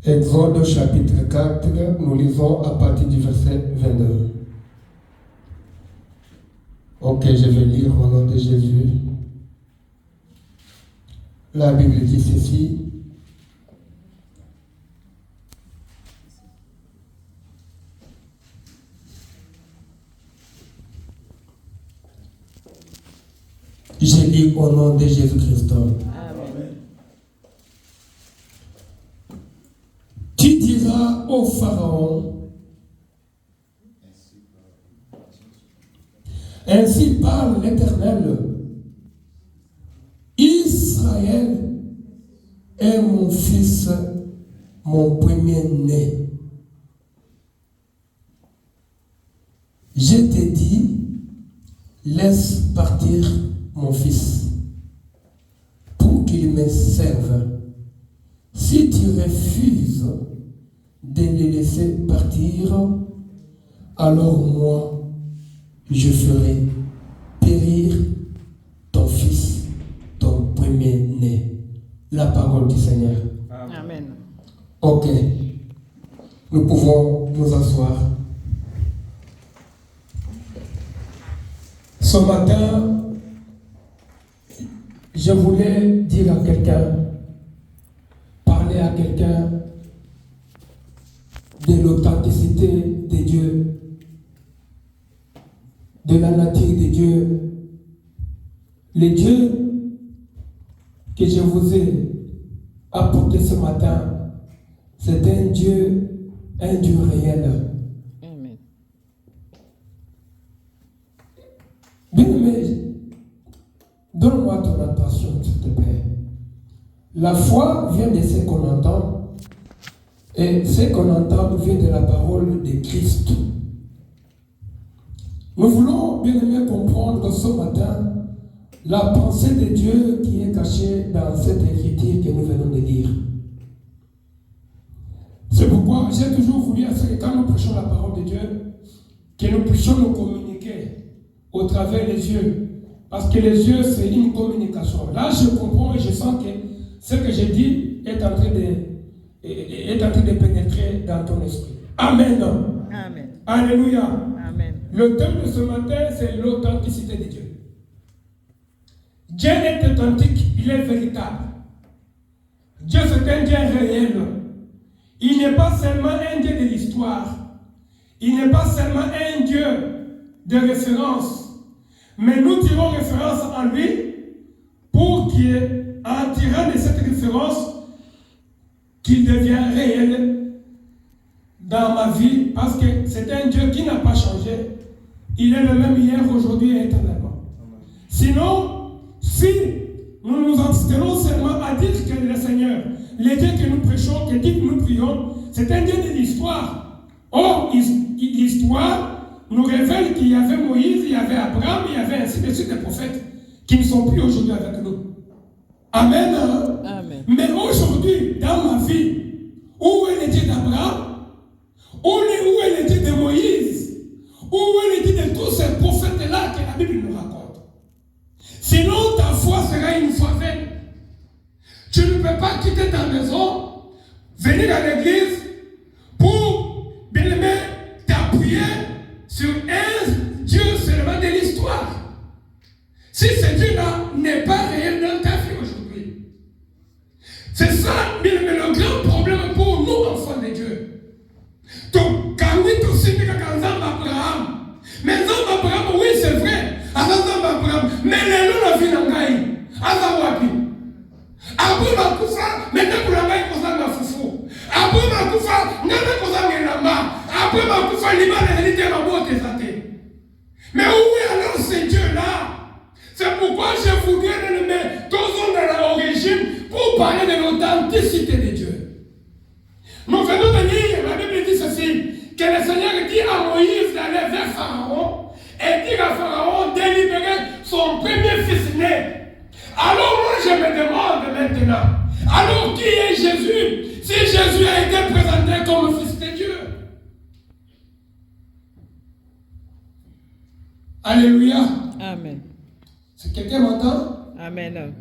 Exode chapitre 4, nous lisons à partir du verset 22. Ok, je vais lire au nom de Jésus. La Bible dit ceci. Je lis au nom de Jésus-Christ. Amen. Tu diras au Pharaon, ainsi parle l'Éternel, Israël est mon fils, mon premier-né. Je t'ai dit, laisse partir mon fils, pour qu'il me serve. Si tu refuses de le laisser partir, alors moi, je ferai périr ton fils, ton premier-né. La parole du Seigneur. Amen. Ok. Nous pouvons nous asseoir. Ce matin, je voulais dire à quelqu'un, parler à quelqu'un de l'authenticité de Dieu, de la nature de Dieu. Le Dieu que je vous ai apporté ce matin, c'est un Dieu réel. Amen. Bien-aimé, donne-moi ton attention, s'il te plaît. La foi vient de ce qu'on entend, et ce qu'on entend vient de la parole de Christ. Nous voulons, bien-aimé, comprendre ce matin la pensée de Dieu qui est cachée dans cette écriture que nous venons de lire. C'est pourquoi j'ai toujours voulu que quand nous prêchons la parole de Dieu, que nous puissions nous communiquer au travers des yeux. Parce que les yeux, c'est une communication. Là, je comprends et je sens que ce que j'ai dit est en train de pénétrer dans ton esprit. Amen. Amen. Alléluia. Amen. Le thème de ce matin, c'est l'authenticité de Dieu. Dieu est authentique, il est véritable. Dieu, c'est un Dieu réel. Il n'est pas seulement un Dieu de l'histoire. Il n'est pas seulement un Dieu de référence. Mais nous tirons référence en lui pour qu'en tirant de cette référence, qu'il devienne réel dans ma vie, parce que c'est un Dieu qui n'a pas changé. Il est le même hier, aujourd'hui et éternellement. Sinon, si nous nous abstenons seulement à dire que le Seigneur, le Dieu que nous prêchons, que dit que nous prions, c'est un Dieu de l'histoire. Or, l'histoire nous révèle qu'il y avait Moïse, il y avait Abraham, il y avait ainsi de suite des prophètes qui ne sont plus aujourd'hui avec nous. Amen. Amen. Mais aujourd'hui, dans ma vie, où est le Dieu d'Abraham? Où est le Dieu de Moïse? Où est le Dieu de tous ces prophètes-là que la Bible nous raconte? Sinon, ta foi sera une foi vaine. Tu ne peux pas quitter ta maison, venir à l'église pour, bien aimé, t'appuyer sur un Dieu seulement de l'histoire. Si ce Dieu-là n'est pas réel dans ta vie aujourd'hui. C'est ça, bien aimé, le grand problème pour nous, enfants de Dieu. Donc, quand oui, tout signe que Abraham. Mais Abraham, oui, c'est vrai. Abraham, mais les loups la vie dans Gaï. Azawapi. Après ma koufa, maintenant pour la main, qu'on s'en a foufou. Après ma koufa, n'a qu'on s'en a lama. Après ma koufa, l'ima la réalité ma boîte des athées. Mais où est alors ce Dieu-là? C'est pourquoi je voudrais le mettre tous dans l'origine pour parler de l'authenticité de Dieu. Nous venons de lire, la Bible dit ceci, que le Seigneur dit à Moïse d'aller vers Pharaon et dire à Pharaon de libérer son premier fils né. Alors moi je me demande maintenant, alors qui est Jésus si Jésus a été présenté comme fils de Dieu? Alléluia. Amen. Si quelqu'un m'entend? Amen.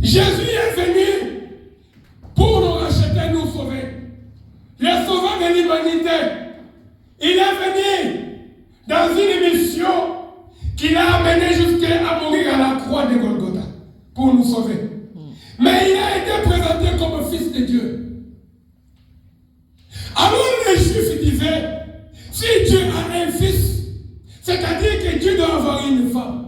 Jésus est venu pour nous racheter, nous sauver. le sauveur de l'humanité. Il est venu dans une mission qu'il a amené jusqu'à mourir à la croix de Golgotha pour nous sauver. Mais il a été présenté comme fils de Dieu. Alors les Juifs disaient, si Dieu a un fils, c'est-à-dire que Dieu doit avoir une femme.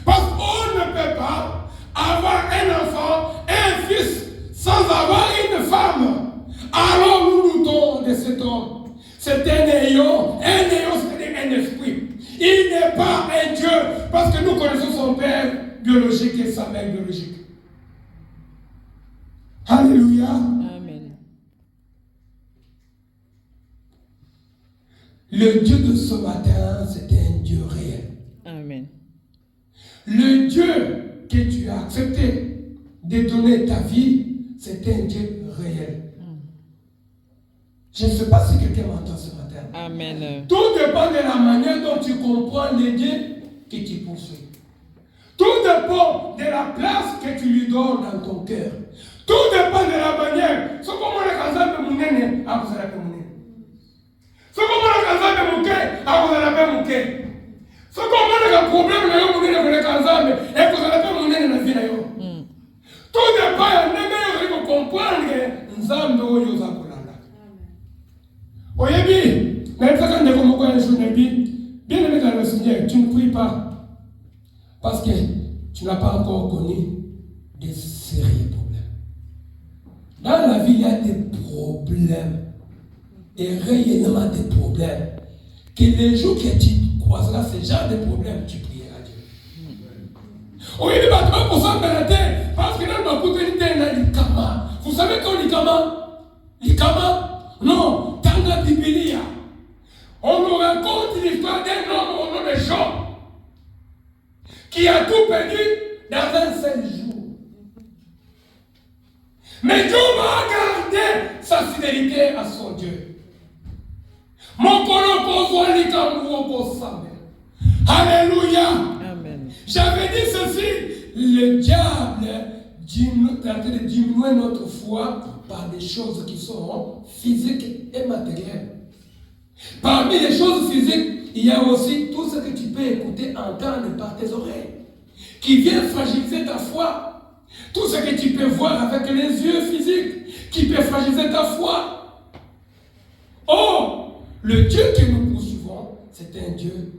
Parce qu'on ne peut pas avoir un enfant, un fils, sans avoir une femme. Alors nous doutons de cet homme. C'est un néant, c'est un esprit. Il n'est pas un Dieu, parce que nous connaissons son père biologique et sa mère biologique. Alléluia. Amen. Le Dieu de ce matin, c'est un Dieu réel. Amen. Le Dieu que tu as accepté de donner ta vie, c'est un Dieu réel. Je ne sais pas si quelqu'un m'entend ce matin. Amen. Tout dépend de la manière dont tu comprends le Dieu que tu poursuis. Tout dépend de la place que tu lui donnes dans ton cœur. Tout dépend de la manière. Ce qu'on m'a dit, mon nene, à vous allez mon nene. Ce qu'on m'a dit, mon nene, à vous allez mon nene. Ce qu'on m'a dit, problème, mon nene, vous allez et vous allez mon nene dans la vie. Tout dépend de comprendre que nous sommes Oyebi, mais quand on est comme un jour, bien aimé dans le Seigneur, tu ne pries pas parce que tu n'as pas encore connu des sérieux problèmes. Dans la vie, il y a des problèmes et réellement des problèmes. Que les jours que tu croiseras ce genre de problèmes, tu prieras Dieu. Oyebi, tu pour ça parce que dans ma coutelle, il y a l'ikama. Vous savez quand l'ikama? L'ikama? Non. Dans la Bible, on nous raconte l'histoire d'un homme au nom de Job qui a tout perdu dans un seul jour. Mais Job a gardé sa fidélité à son Dieu. Mon Alléluia. Amen. J'avais dit ceci, le diable tente de diminuer notre foi par des choses qui sont physiques et matérielles. Parmi les choses physiques, il y a aussi tout ce que tu peux écouter, entendre par tes oreilles, qui vient fragiliser ta foi. Tout ce que tu peux voir avec les yeux physiques, qui peut fragiliser ta foi. Oh, le Dieu que nous poursuivons, c'est un Dieu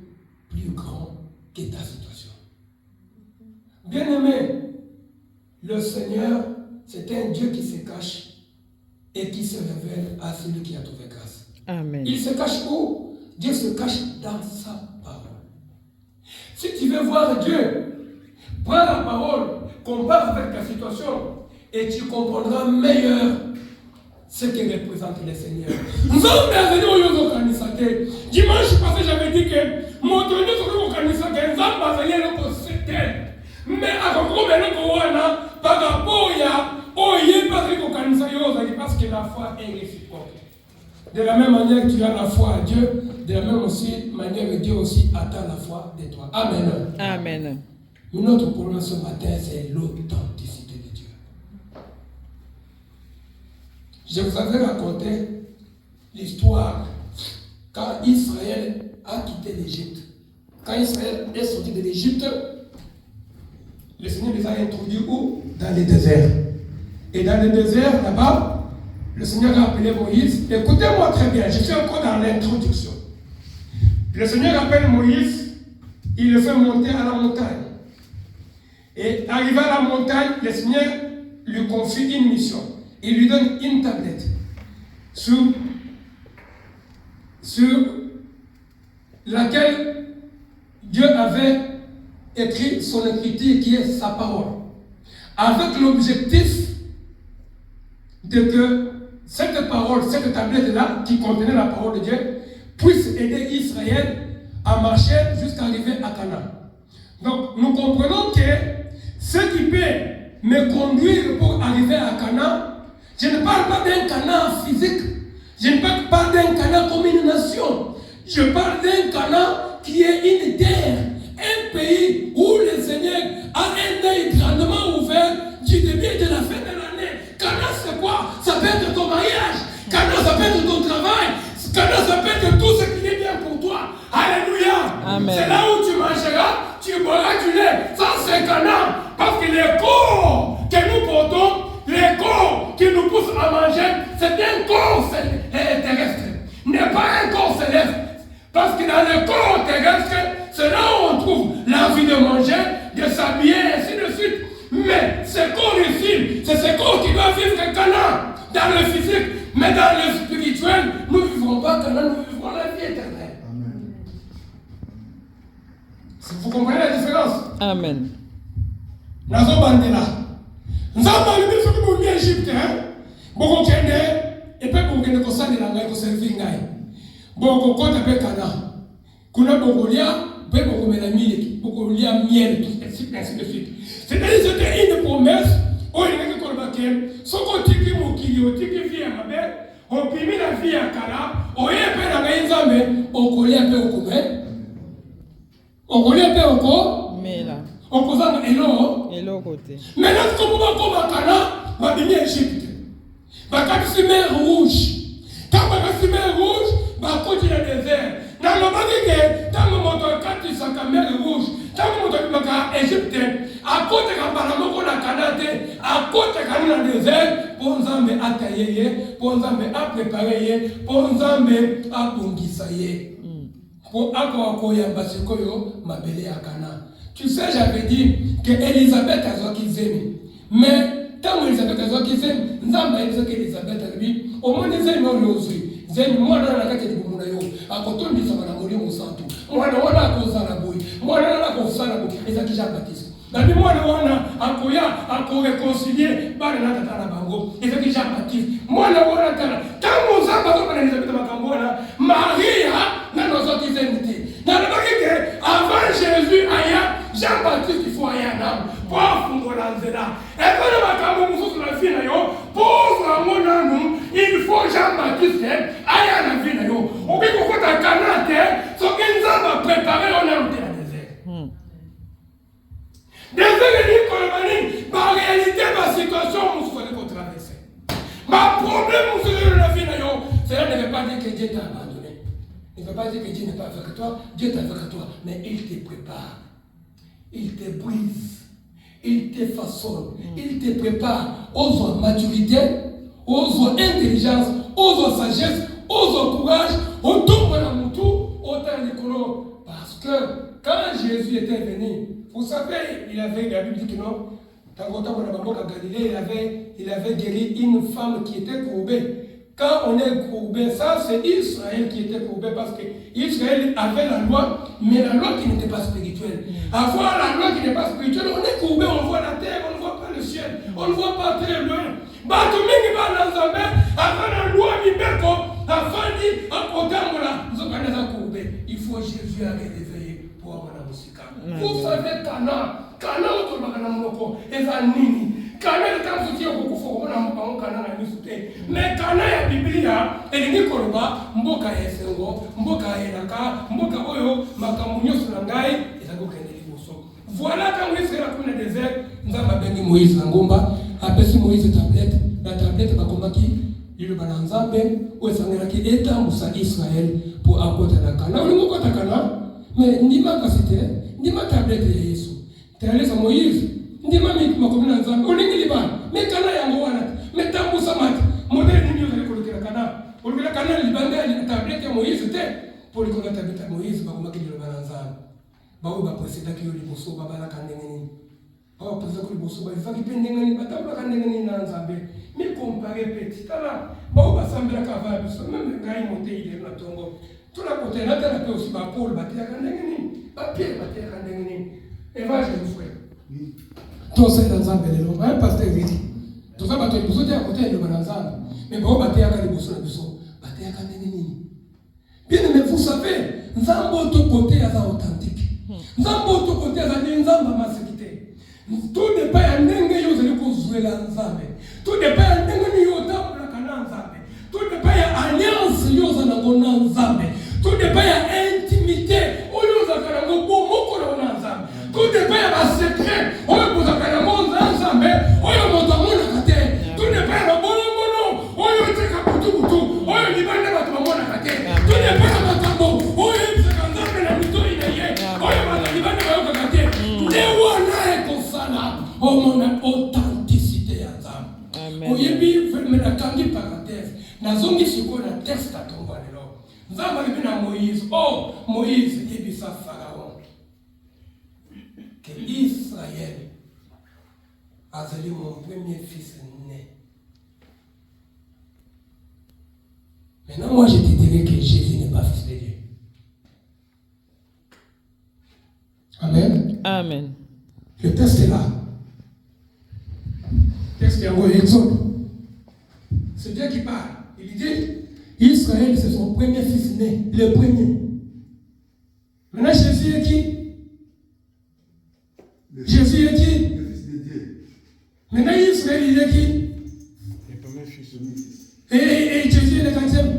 plus grand que ta situation. Bien-aimé, le Seigneur, c'est un Dieu qui se cache et qui se révèle à celui qui a trouvé grâce. Amen. Il se cache où? Dieu se cache dans sa parole. Si tu veux voir Dieu, prends la parole, compare avec ta situation et tu comprendras meilleur ce que représente le Seigneur. Nous sommes venus au Kanisate. Dimanche passé, j'avais dit que mon Dieu au Kanisate, nous sommes venus au Kanisate. Mais à par rapport à parce que la foi est réciproque. De la même manière que tu as la foi à Dieu, de la même manière que Dieu aussi attend la foi de toi. Amen. Amen. Mais notre problème ce matin, c'est l'authenticité de Dieu. Je vous avais raconté l'histoire quand Israël a quitté l'Égypte. Quand Israël est sorti de l'Égypte, le Seigneur les a introduits où? Dans le désert. Et dans le désert, là-bas, le Seigneur a appelé Moïse. Écoutez-moi très bien, je suis encore dans l'introduction. Le Seigneur appelle Moïse, il le fait monter à la montagne. Et arrivé à la montagne, le Seigneur lui confie une mission. Il lui donne une tablette sur laquelle Dieu avait écrit son écriture qui est sa parole. Avec l'objectif de que cette parole, cette tablette-là, qui contenait la parole de Dieu, puisse aider Israël à marcher jusqu'à arriver à Canaan. Donc, nous comprenons que ce qui peut me conduire pour arriver à Canaan, je ne parle pas d'un Canaan physique, je ne parle pas d'un Canaan comme une nation, je parle d'un Canaan qui est une terre, un pays où le Seigneur a un œil grandement ouvert du début et de la fin de l'année. Canaan, c'est quoi? Ça peut être ton mariage. Canaan, ça peut tu boiras du lait. Ça, c'est Canaan. Parce que les corps que nous portons, les corps qui nous poussent à manger, c'est un corps terrestre. N'est pas un corps céleste. Parce que dans le corps terrestre, c'est là où on trouve l'envie de manger, de s'habiller, ainsi de suite. Mais ce corps ici, c'est ce corps qui doit vivre Canaan dans le physique. Mais dans le spirituel, nous ne vivrons pas Canaan, nous vivrons la vie éternelle. Amen. Vous comprenez la différence? Amen. Nazo bandela. Nzamba alibi soki bongi Egypte, boko kende, epe bongene kosalela ngai koservi ngai. Boko kota pe Canaan. Kuna bokolia, pe bokomela miliki, bokolia miel, ainsi de suite. C'est-à-dire que c'était une promesse. Oh, il y a quelque chose qui soko tiki mokili, tiki vie à ma belle, on pimi la vie à Kana, on y a pe na ngai nzambe, okolia pe okome. Okolia pe oko. Mela. Okozanga elo côté. Maintenant, ce qu'on va comme à Cana, va venir Égypte. Va casser mer rouge. Quand va casser mer rouge, va continuer le désert. Dans le monde, tant que mon toit quand il s'en mer rouge, tant que mon toit va Égypte, à côté de Caparamo qu'on a Canadé, à côté de Canada désert, pour nous amener à tailler, pour nous amener à préparer, pour nous amener à bongisayer. Pour akwakoya basikoyo mabele à Cana. Tu sais, j'avais dit que Elisabeth a zo kizemi. Mais tant Elisabeth a zo kizemi, nzamba Elisabeth a lui, au moins les amis ont osé. Zemi moi dans la carte de Bumunayo, à côté de Samana Mori au Santo. Moi dans la cause à la bouille. Moi dans la cause à la bouille. Et ça qui Jean-Baptiste. Dans le mois de Wana, à Koya, à réconcilier, par la Tata Bango. Et ça qui Jean-Baptiste. Moi dans Wana Tana. Tant mon Zamba dans Elisabeth Macambona, Maria, dans nos autres kizemi. Dans le baguette, avant Jésus, aya, Jean-Baptiste, il faut aller en âme. Pour fondre l'anzela. Et quand le macabre nous sur la vie, pauvre mon âme, il faut Jean-Baptiste, aille à la vie. Au bout de la canate, ce qu'ils ont préparé, on a été à la désert. Désert, en réalité, ma situation, nous souhaitons traverser. Ma problème, nous souhaitons la vie, cela ne veut pas dire que Dieu t'a abandonné. Il ne veut pas dire que Dieu n'est pas avec toi, Dieu est avec toi, mais il te prépare, il te brise, il te façonne, il te prépare aux maturité, aux intelligence, aux sagesse, aux courage, au tout pour la moutou, autant de colons. Parce que quand Jésus était venu, vous savez, la Bible dit que non, il avait guéri une femme qui était courbée. Quand on est courbé, ça c'est Israël qui était courbé parce que Israël avait la loi, mais la loi qui n'était pas spirituelle. Avoir la loi qui n'est pas spirituelle, on est courbé, on voit la terre, on ne voit pas le ciel, on ne voit pas très loin. Il faut Jésus à réveiller pour avoir la musique. Vous savez, Cana, Cana est un soutien au Koufou, Cana a mis soutien. Mais Cana est Biblia, et les Nikorba, Mboka Esengo, Mboka Enaka, Mboka Oyo, Makamunyo Sulangai, et la Gokene Liboso. Voilà quand il sera comme le désert, nous avons béni Moïse Langomba, après Moïse tablette, la tablette Bakomaki, il le balanzambe, où est-ce qu'il est en Moussa Israël pour apporter la Cana. On ne peut pas Cana, mais ni ma capacité, ni ma tablette de Jésus. Tu es allé à Moïse. Ndima makomina nzambe olingi libana me kana yango wana me tambu samati modèle nini yo kolekela kana olukela kana libanda ya tablette ya Moïse te pour kola tablette ya Moïse bakomaki libana nzambe bawo ba précédent ki yo liboso babala kandenge nini bawo précédent ko liboso ba faki pendenge nini batambula kandenge nini na nzambe mi comparer petit tala bawo basambela ka va biso même ngai monte ile na tongo tout la côté na tala pe aussi ba Paul batia kandenge nini ba Pierre batia kandenge nini évangile frère tout ça dans un bel élan, un pasteur dit. Tout ça, tu as besoin de côté de Banazan. Mais bon, tu as des besoins de besoin. Tu as des nini. Bien, mais vous savez, nous avons tout côté à authentique. Nous avons tout côté à la sécurité. Tout dépend à n'engue yo zeli ko jouer la nzambe. Tout dépend à n'engue ni yo tabu la kana nzambe. Tout dépend à alliance yo zana kona nzambe. Tout dépend à intimité. O yo zakana ngo moko na nzambe. Tout dépend à la secret. Tout Oh mon authenticité ya Nzambe. Amen. Oyebi me na kangi parenthèse. Nazongi siko na texte atonga lelo. Nzambe alibi na Moïse. Oh Moïse yebisa Pharaon que Israël azali mon premier fils né. Maintenant moi je te dirais que Jésus n'est pas fils de Dieu. Amen. Amen. Le texte est là. Le texte est en Exode. C'est Dieu qui parle. Il dit, Israël, c'est son premier fils né, le premier. Maintenant, Jésus est qui? Jésus est qui? Le fils de Dieu. Maintenant, Israël, il est qui? Le premier fils de Dieu. Et Jésus est le quatrième?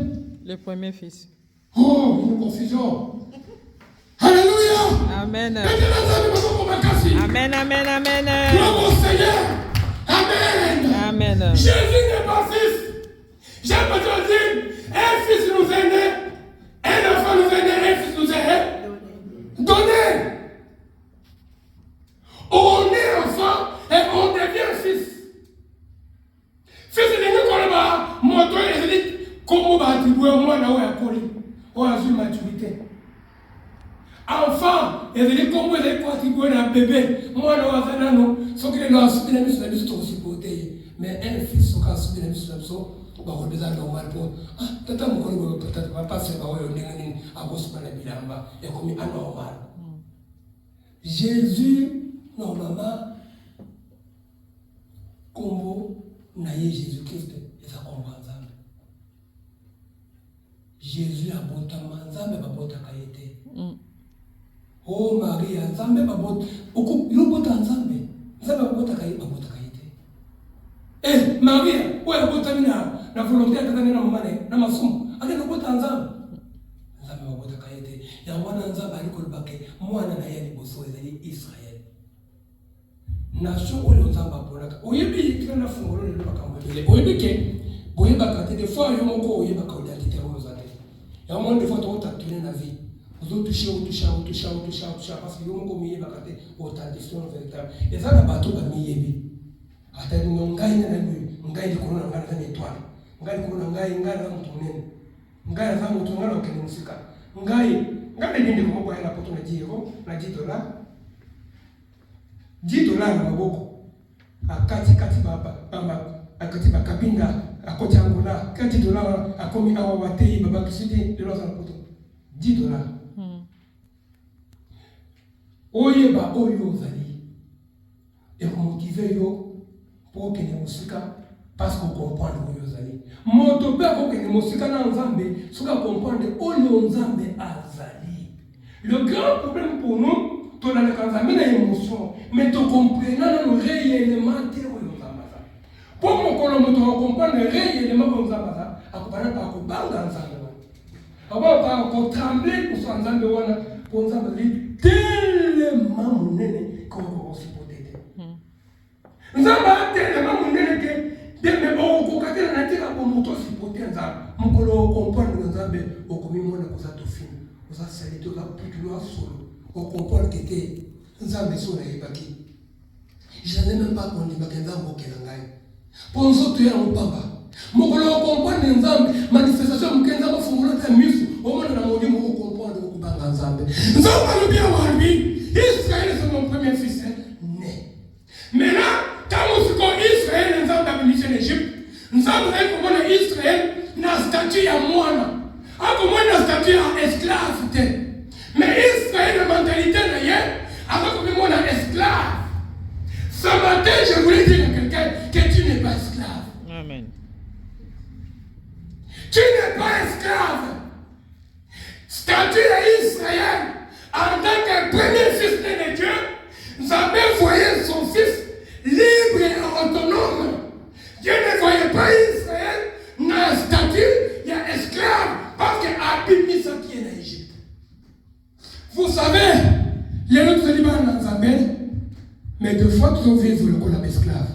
Le premier fils. Oh, une confusion. Alléluia. Amen. Amen, amen, amen. Gloire au Seigneur. Amen. Amen. Jésus n'est pas fils. J'aime besoin de dire, un fils nous est né, un enfant nous est né, un fils nous est donné. On est enfant et on devient fils. Fils de Dieu, quand on va montrer, il dit, comment on va attribuer moi là où il y a collé, où il y a une maturité. Enfant, il dit, comment il est attribué à un bébé, moi là où il y a un an, ce qui est là, ce qui est là, c'est la aussi beauté. Mais un fils, ce qui est là, c'est la on besoin normal pour tata mukolo peut-être va passer par oyo ndengeni akospa na bilamba et comme anormal. Jésus normalement kombo na Jésus Christ et ça comprend Nzambe. Jésus a botama Nzambe ba bota kayete. Oh Marie Nzambe ba bota oku yo bota Nzambe. Nzambe ba bota kayete ba bota kayete. Eh Marie, oya bota mina na volonté ya na mama na masomo akena kota Nzambe mabota kayete ya wana Nzambe alikolobake mwana na ye liboso ezali Israël nation oyo Nzambe aponaka oyebi kana fungolo lelo makambo ebele oyebi ke boyebaka te des fois yo moko oyebaka identité oyo ozate ya mwana des fois tokotatourner na vie toucher parce que yo moko miyebaka te authenticité véritable eza na bato bamiyebi ata ngai na ngai likolo na ngai na étoile ngai kuna ngai na mtu munene ngai za mtu ngalo kene musika ngai ndinde ko kwa ina poto na jiro na $10 na maboko akati baba akati bakabinda akoti angola $10 akomi awa watei baba kisiti lelo za poto $10 oyeba oyo zali et motiver yo pour que ne musika parce qu'on comprend le Yozali. Moto pe ko ke mosika na Nzambe, soka comprendre oyo Nzambe azali. Le grand problème pour nous, to na Nzambe na émotion, mais to comprendre réellement te oyo Nzambe. Pour mon kolo moto comprendre réellement ko Nzambe, akopana pa ko banga Nzambe. Aba pa ko trembler pour son Nzambe wana, pour Nzambe li tellement munene ko ko supporter. Nzambe tellement munene ke mais on kokatela na tika ko moto sipote Nzambe mokolo comprendre Nzambe okomi mona koza to film koza salito la putulo solo on comprendre que te Nzambe so na yebaki je n'ai même pas qu'on libaka Nzambe okela ngai ponzo to ya mpamba mokolo comprendre Nzambe manifestation mkenza ba fungulo ta misu omona na modimo ko comprendre ko banga Nzambe Nzambe bien warbi Israël c'est mon premier fils né maintenant quand Israël Nzambe abilisha l'Égypte Nzambe akomona Israël na statut ya mwana akomona statut ya esclave te mais Israël la mentalité na ye akomona esclave. Ce matin je voulais dire à quelqu'un que tu n'es pas esclave. Amen. Tu n'es pas esclave. Statut ya Israël en tant que premier fils de Dieu Nzambe voyait son fils libre et autonome. Dieu ne voyait pas Israël dans un statut, il y a esclave, parce qu'il a abîmé ce qui est en Égypte. Vous savez, les autres Liban dans Zambé, mais deux fois tu vivre le colon esclave.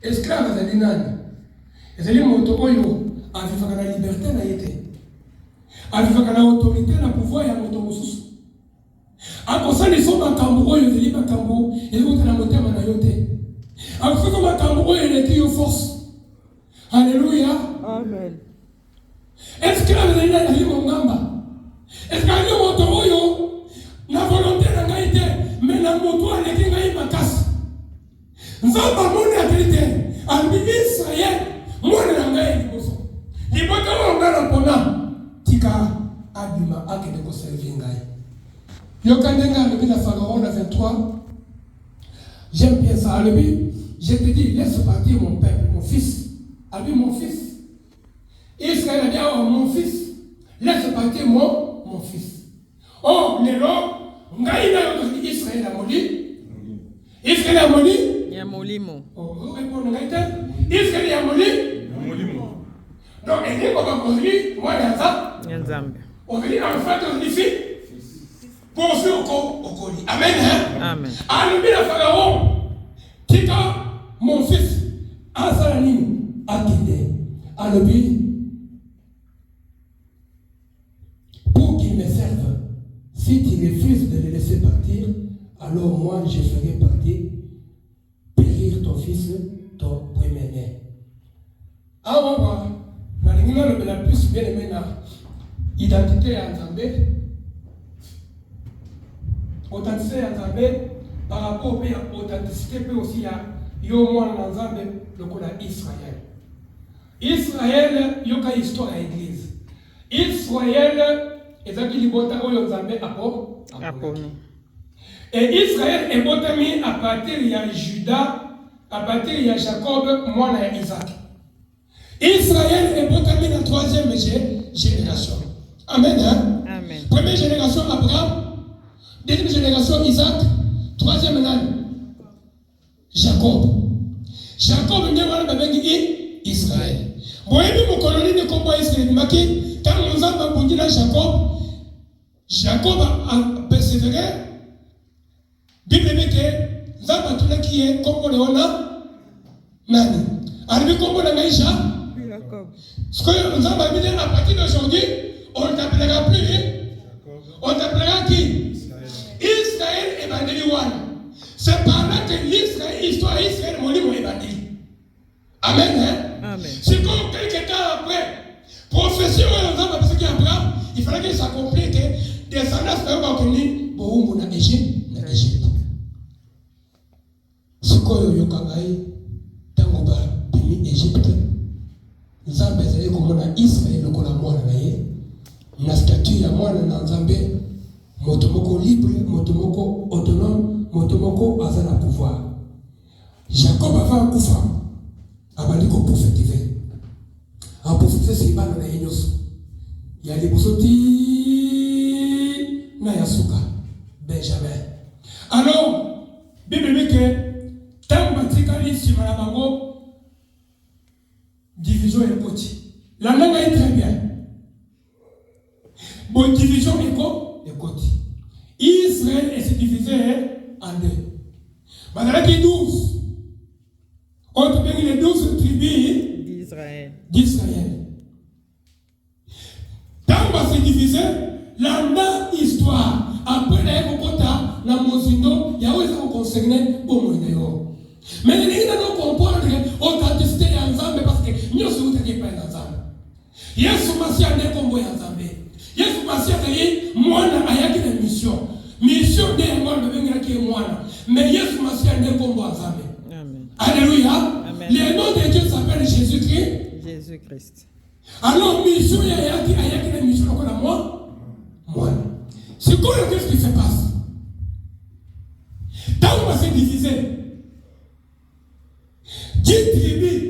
Esclave, c'est des nains. Et c'est les motos, à vivre dans la liberté, à vivre dans l'autorité, dans le pouvoir, il y a moto. akosali so makambo oyo ezali makambo ezali na motema na yo te. Akosali makambo oyo eleki yo force. Alléluia. Amen. Est-ce que la vérité est dans mon gamba? Est-ce que la moto oyo na volonté na ngai te, mais na moto aleki ngai makasi. Nzamba moni akilite, albi Israël, moni na ngai liboso. Liboto longa na pona, tika abima akende ko servir ngai. Yokandenga albi na Pharaon na 23. J'aime bien ça, albi. Je te dis, laisse partir mon peuple, mon fils. Albi mon fils. Israël a dit, oh mon fils, laisse partir mon fils. Oh, Nélo, Ngaïna Israël a moli. Israël a moli. Il y a molimo. Oh, vous répondez Ngaïta. Israël a moli. Molimo. Donc, il dit qu'on va construire, moi, dans ça. Nzambe. On veut dire, en fait, ici, pour ceux au colis. Amen. Hein? Amen. Albi la Pharaon, tika mon fils, Asalani, Akinde, Albi. Pour qu'il me serve, si tu refuses de le laisser partir, alors moi je ferai partir, périr ton fils, ton premier-né. Ah, on va voir, la plus bien aimée identité à Nzambé, authenticité à Nzambé, par rapport à l'authenticité, puis aussi à Yomo Nzambé, le coup Israël. Israël, il y a une histoire à l'église. Israël, et ça qui libota oyo Nzambe aponi. Et Israël est botami à partir de Judas, à partir de Jacob, moi et Isaac. Israël est botami dans la troisième génération. Amen. Hein? Amen. Première génération Abraham, deuxième génération Isaac, troisième année Jacob. Jacob n'est pas le Israël. Bon, et puis mon colonie de combat Israël, quand nous avons abondé dans Jacob a persévéré. Bible dit que nous avons tout qui est comme on est nani. Arrivé comme on a Maïcha. Ce que nous avons dit à partir d'aujourd'hui, on ne t'appellera plus. On t'appellera qui? Israël et Bandeliwan. C'est par là que l'histoire d'Israël mon livre est bandit. Amen. Hein? Amen. C'est comme quelques temps après. Prophétie, il fallait qu'il s'accomplisse que descendance de Bakuni, Boumou na Égypte. C'est quoi le Yokangaï, Tangoba, Bimi, Égypte. Nzambe zali comme na Israël, le Kolamouana naye. Na statut ya mwana na Nzambe, motomoko libre, motomoko autonome, motomoko azana pouvoir. Jacob avant kufa, abali ko prophétiser. En prophétiser c'est pas na yenyos. Il y a des boussoti na yasuka Benjamin. Alors, Bible dit que tant batikali si malabango division est petit. La langue est très bien. Bon, division est côté. Israël est divisé en deux. Maintenant, il y a 12. On te dit les 12 tribus d'Israël. Quand on va se diviser, la même histoire. Après, la Mozindo, il y a aussi un concerné au Moïdéo. Mais les gens ne comprennent pas l'authenticité de l'ensemble parce que nous sommes tous les pas ensemble. Yesu Massia n'est pas ensemble. Yesu Massia est moi ayaki na mission. Mission de moi de venir qui est moi. Mais Yesu Massia n'est pas ensemble. Amen. Alléluia. Amen. Le nom de Dieu s'appelle Jésus-Christ. Jésus-Christ. Alors mission ayaki na mission comme moi. C'est quoi qu'est-ce qui se passe? Quand on va se diviser, 10 tribus,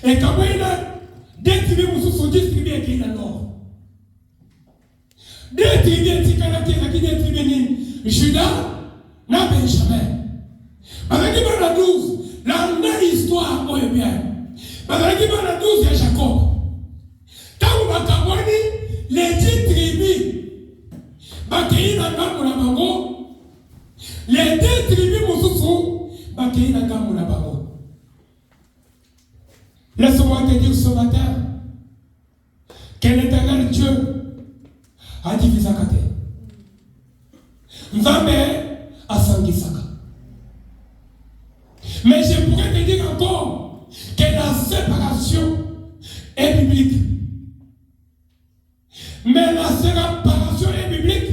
et quand on a 2 tribus, vous sont 10 tribus qui sont dans le nord. 2 tribus qui sont dans le tribus, Judas, na Benjamin. Parce qu'il y a 12, la histoire, on est bien. Parce qu'il y a 12, il y a Jacob. Quand on va cabouani, les 10 tribus, bakei na ngambo na bango, les 2 tribus mosusu bakei na ngambo na bango. Laisse-moi te dire ce matin que l'Éternel Dieu a divisé à côté. Nzambe asangisaka. Mais je pourrais te dire encore que la séparation est biblique. Mais la séparation est biblique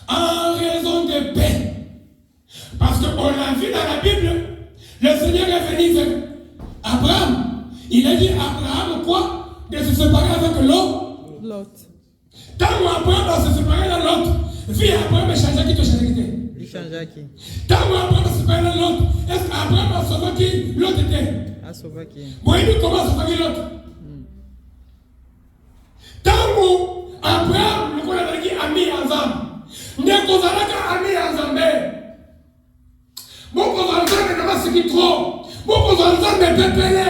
en raison de paix. Parce qu'on a vu dans la Bible, le Seigneur est venu vers Abraham. Il a dit à Abraham quoi? De se séparer avec Lot. Tant qu'Abraham va se séparer de Lot, vie Abraham change qui te change qui? Il change qui? Tant qu'Abraham va se séparer de Lot, est-ce qu'Abraham a sauvé qui? Lot était. A sauvé qui? Bon, il comment sauver Lot? Tant qu'Abraham, le qu'on a dit ami ensemble, ne kozalaka ami ensemble. Beaucoup d'ensemble ne va se quitter trop. Beaucoup d'ensemble ne pépélé.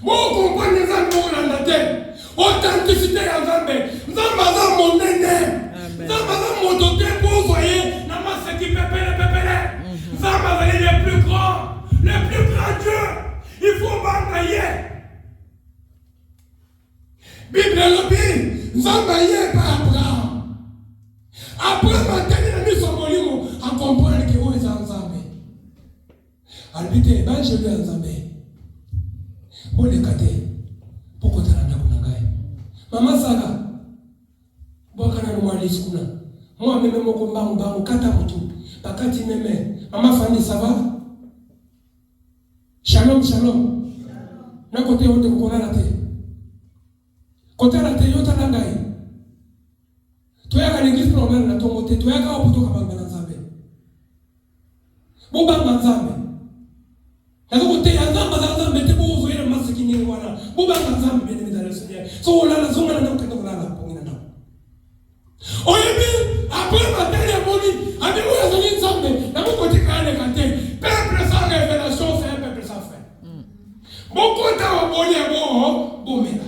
Beaucoup comprennent les enfants dans la tête. Authenticité ensemble. Nous avons mon néné. Nous avons mon doté pour soyez. Nous avons ce qui pépélé. Nous avons les plus grands. Les plus grands dieux. Il faut bagailler. Bible lobby. Nous avons baillé par Abraham. Abraham a tenu son volume à comprendre que vous êtes ensemble. Albité, ben je lui ai ensemble. Bon, les catés, pourquoi tu as un Maman Saga, bon, quand on a l'iscouna, moi, même mon combat, mon katamutu, pakati meme, maman Fanny, ça va? Shalom. N'a côté où tu connais la tête. Côté la tête, tu as la gaille. Tu as l'église pour l'homme, tu as ton côté, tu as un peu de cabane dans Zambé. Bon, bang Zambé. Na côté Zambé, mettez vous ouvrir le masque qui n'est pas là. Bon, bang Zambé, bien dans le Seigneur. So, là, la zone, là, on a là, pour nous. On est bien, après, ma dernière bonne, avec vous, les Zambé, dans mon côté, quand on est canté, peuple sans révélation, c'est un peuple sans fin. Beaucoup de temps, on est bon, mais là.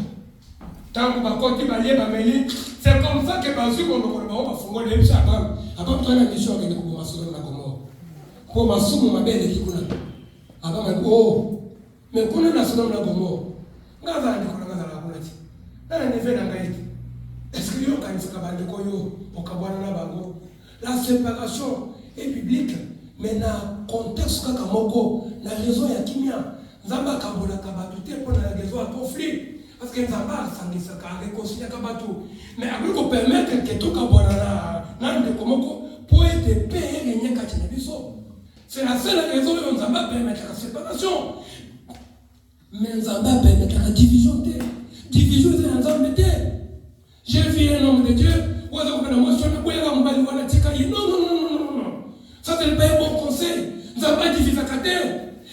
Tant que côté balier bameli, c'est comme ça que basu ko ko ba fungo le bisha ba aba mtu ana kisho ngene ko masolo na komo ko masumu mabele kikuna aba ma me kuna na solo na komo ngaza ndi kuna ngaza la kulati na ne vena ngai est-ce que yo kanisa kabande ko yo okabwana na bango la séparation est biblique mais na contexte kaka moko na raison ya kimia nzamba kabola kabatu te pour na raison ya conflit. Parce que nous avons réconcilié avec tout. Mais après qu'on permette que tout le monde pour être payé, c'est la seule raison où nous avons permettre la séparation. Mais nous avons permettre la division. Division, c'est un homme de Dieu. J'ai vu un homme de Dieu. Non. Ça, c'est le bon conseil. Nous avons divisé la terre.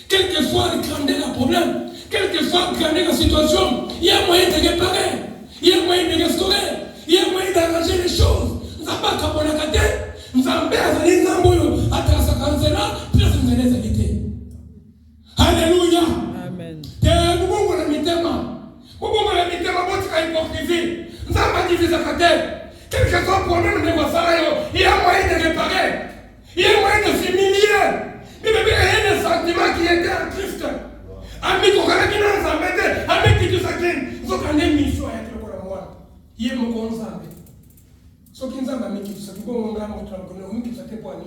Quel que soit le grand problème. Quelle que soit la situation, il y a moyen de réparer, il y a moyen de restaurer, il y a moyen d'arranger les choses. Nous n'avons pas qu'à prendre la tête, nous avons bien les zambouilles à travers là, puis nous allons les éviter. Alléluia. Amen. Nous avons la mitema. Nous avons la mitema, votre hypocrisie. Nous n'avons pas divisé la tête. Quel que soit le problème de votre salaire, il y a moyen de réparer, il y a moyen de s'humilier. Mais il y a des sentiments qui étaient en Christ. Ami kokana kina nzambete ami kitu sakini zokane misho ya kile kwa mwana ye mko nzambe so kinzamba ami kitu sakiko nganga mo trakone umi kitu sakiko ani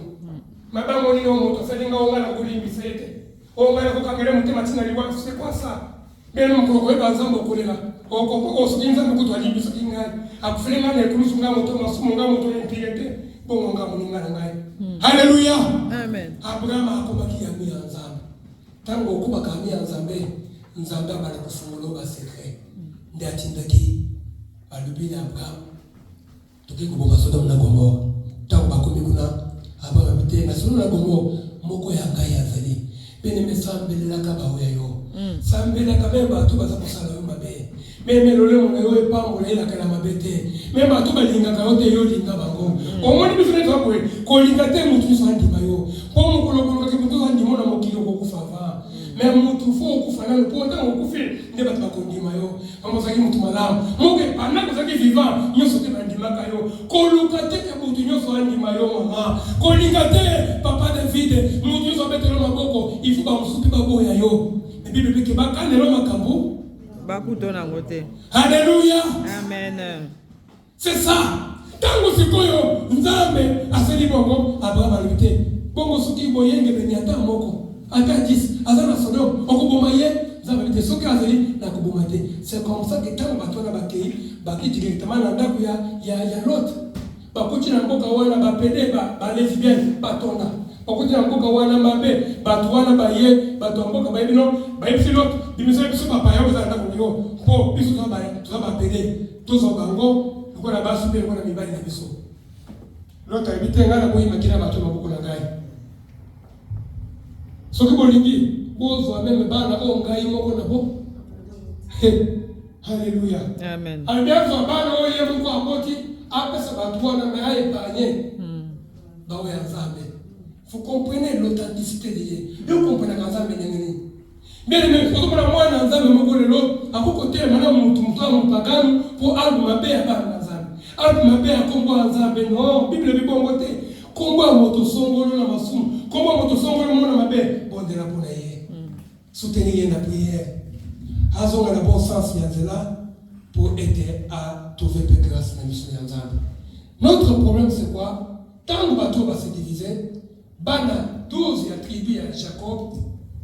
mabango ni ngo to salinga ngala kulimbisete ngala kokangere mutima tina liwa se kwa sa beno mko ko bazambo kulela ko so kinzamba kutu alimbisa kinga akufelenga ne kulusu ngamo to masumu ngamo to mpirete bongo ngamo ngala ngai haleluya amen Abraham akobaki ya nzambe tango kuba kamia nzambe bala kufungulo ba secret ndi atindaki balubini Abraham tukiko bomba Sodom na Gomora tango bakomi kuna aba babite na Sodom na Gomora moko ya ngai azali bene mesambela ka bawe yo sambela ka beba tu baza kusala yo mabe meme lole mo yo epambola ela kana mabete meme tu balinga ka yote yo linga bango omoni bifune to akwe ko linga te mutu sandi bayo po mo kolokolo ke mutu sandi mona mokilo ko kufa mais mutu fo kufana le ponta okufi nde batba kondima yo amazaki mutu malamu moke pana kozaki vivant nyoso te bandima kayo koluka te ke mutu nyoso andima yo mama kolinga te papa David mutu nyoso betelo maboko ifu ba musupi baboya yo bible ke bakanelo makambo bakutona ngote. Alléluia. Amen. C'est ça. Tango sikoyo nzambe aseli bongo Abraham alibite. Bongo soki boyenge beni ata moko. Ata 10 azana Sodome okuboma ye nzambe alibite soki azeli na kuboma te. C'est comme ça que tango batona bakei baki directement na ndako ya Lot. Bakuti na mboka wana bapede ba lesbienne batona. Bakuti na mboka wana mabe batu wana baye batu mboka baye bino baye pilot bimisa biso papa ya ozana ndako yo po biso to ba pede tozo bango ko na basu pe ko na mibali na biso. Lot abite ngana boyi makina batu maboko na ngai. Soki bolingi bozo ameme bana o ngai moko na bo. Hallelujah. Amen. Albiazo bana o ye mko aboti apesa batu wana me aye panye. Bawe ya nzambe. Vous comprenez l'authenticité de Dieu. Vous comprenez que Nzambe n'est bien aimé, faut que moi Nzambe me connaisse l'autre. À côté maintenant mon pagano pour albu mabe à bana Nzambe. Albu mabe à combo Nzambe non. Bible bi bon côté. Combo à moto songolo na masumu. Combo à moto songolo mona mabe. Bon de la bonne aïe. Soutenir la prière. Azonga la bon sens yanzela pour aider à trouver de grâce dans la mission Nzambe. Notre problème c'est quoi? Tant que bateau va se diviser. Bana 12 ya tribu ya Jacob,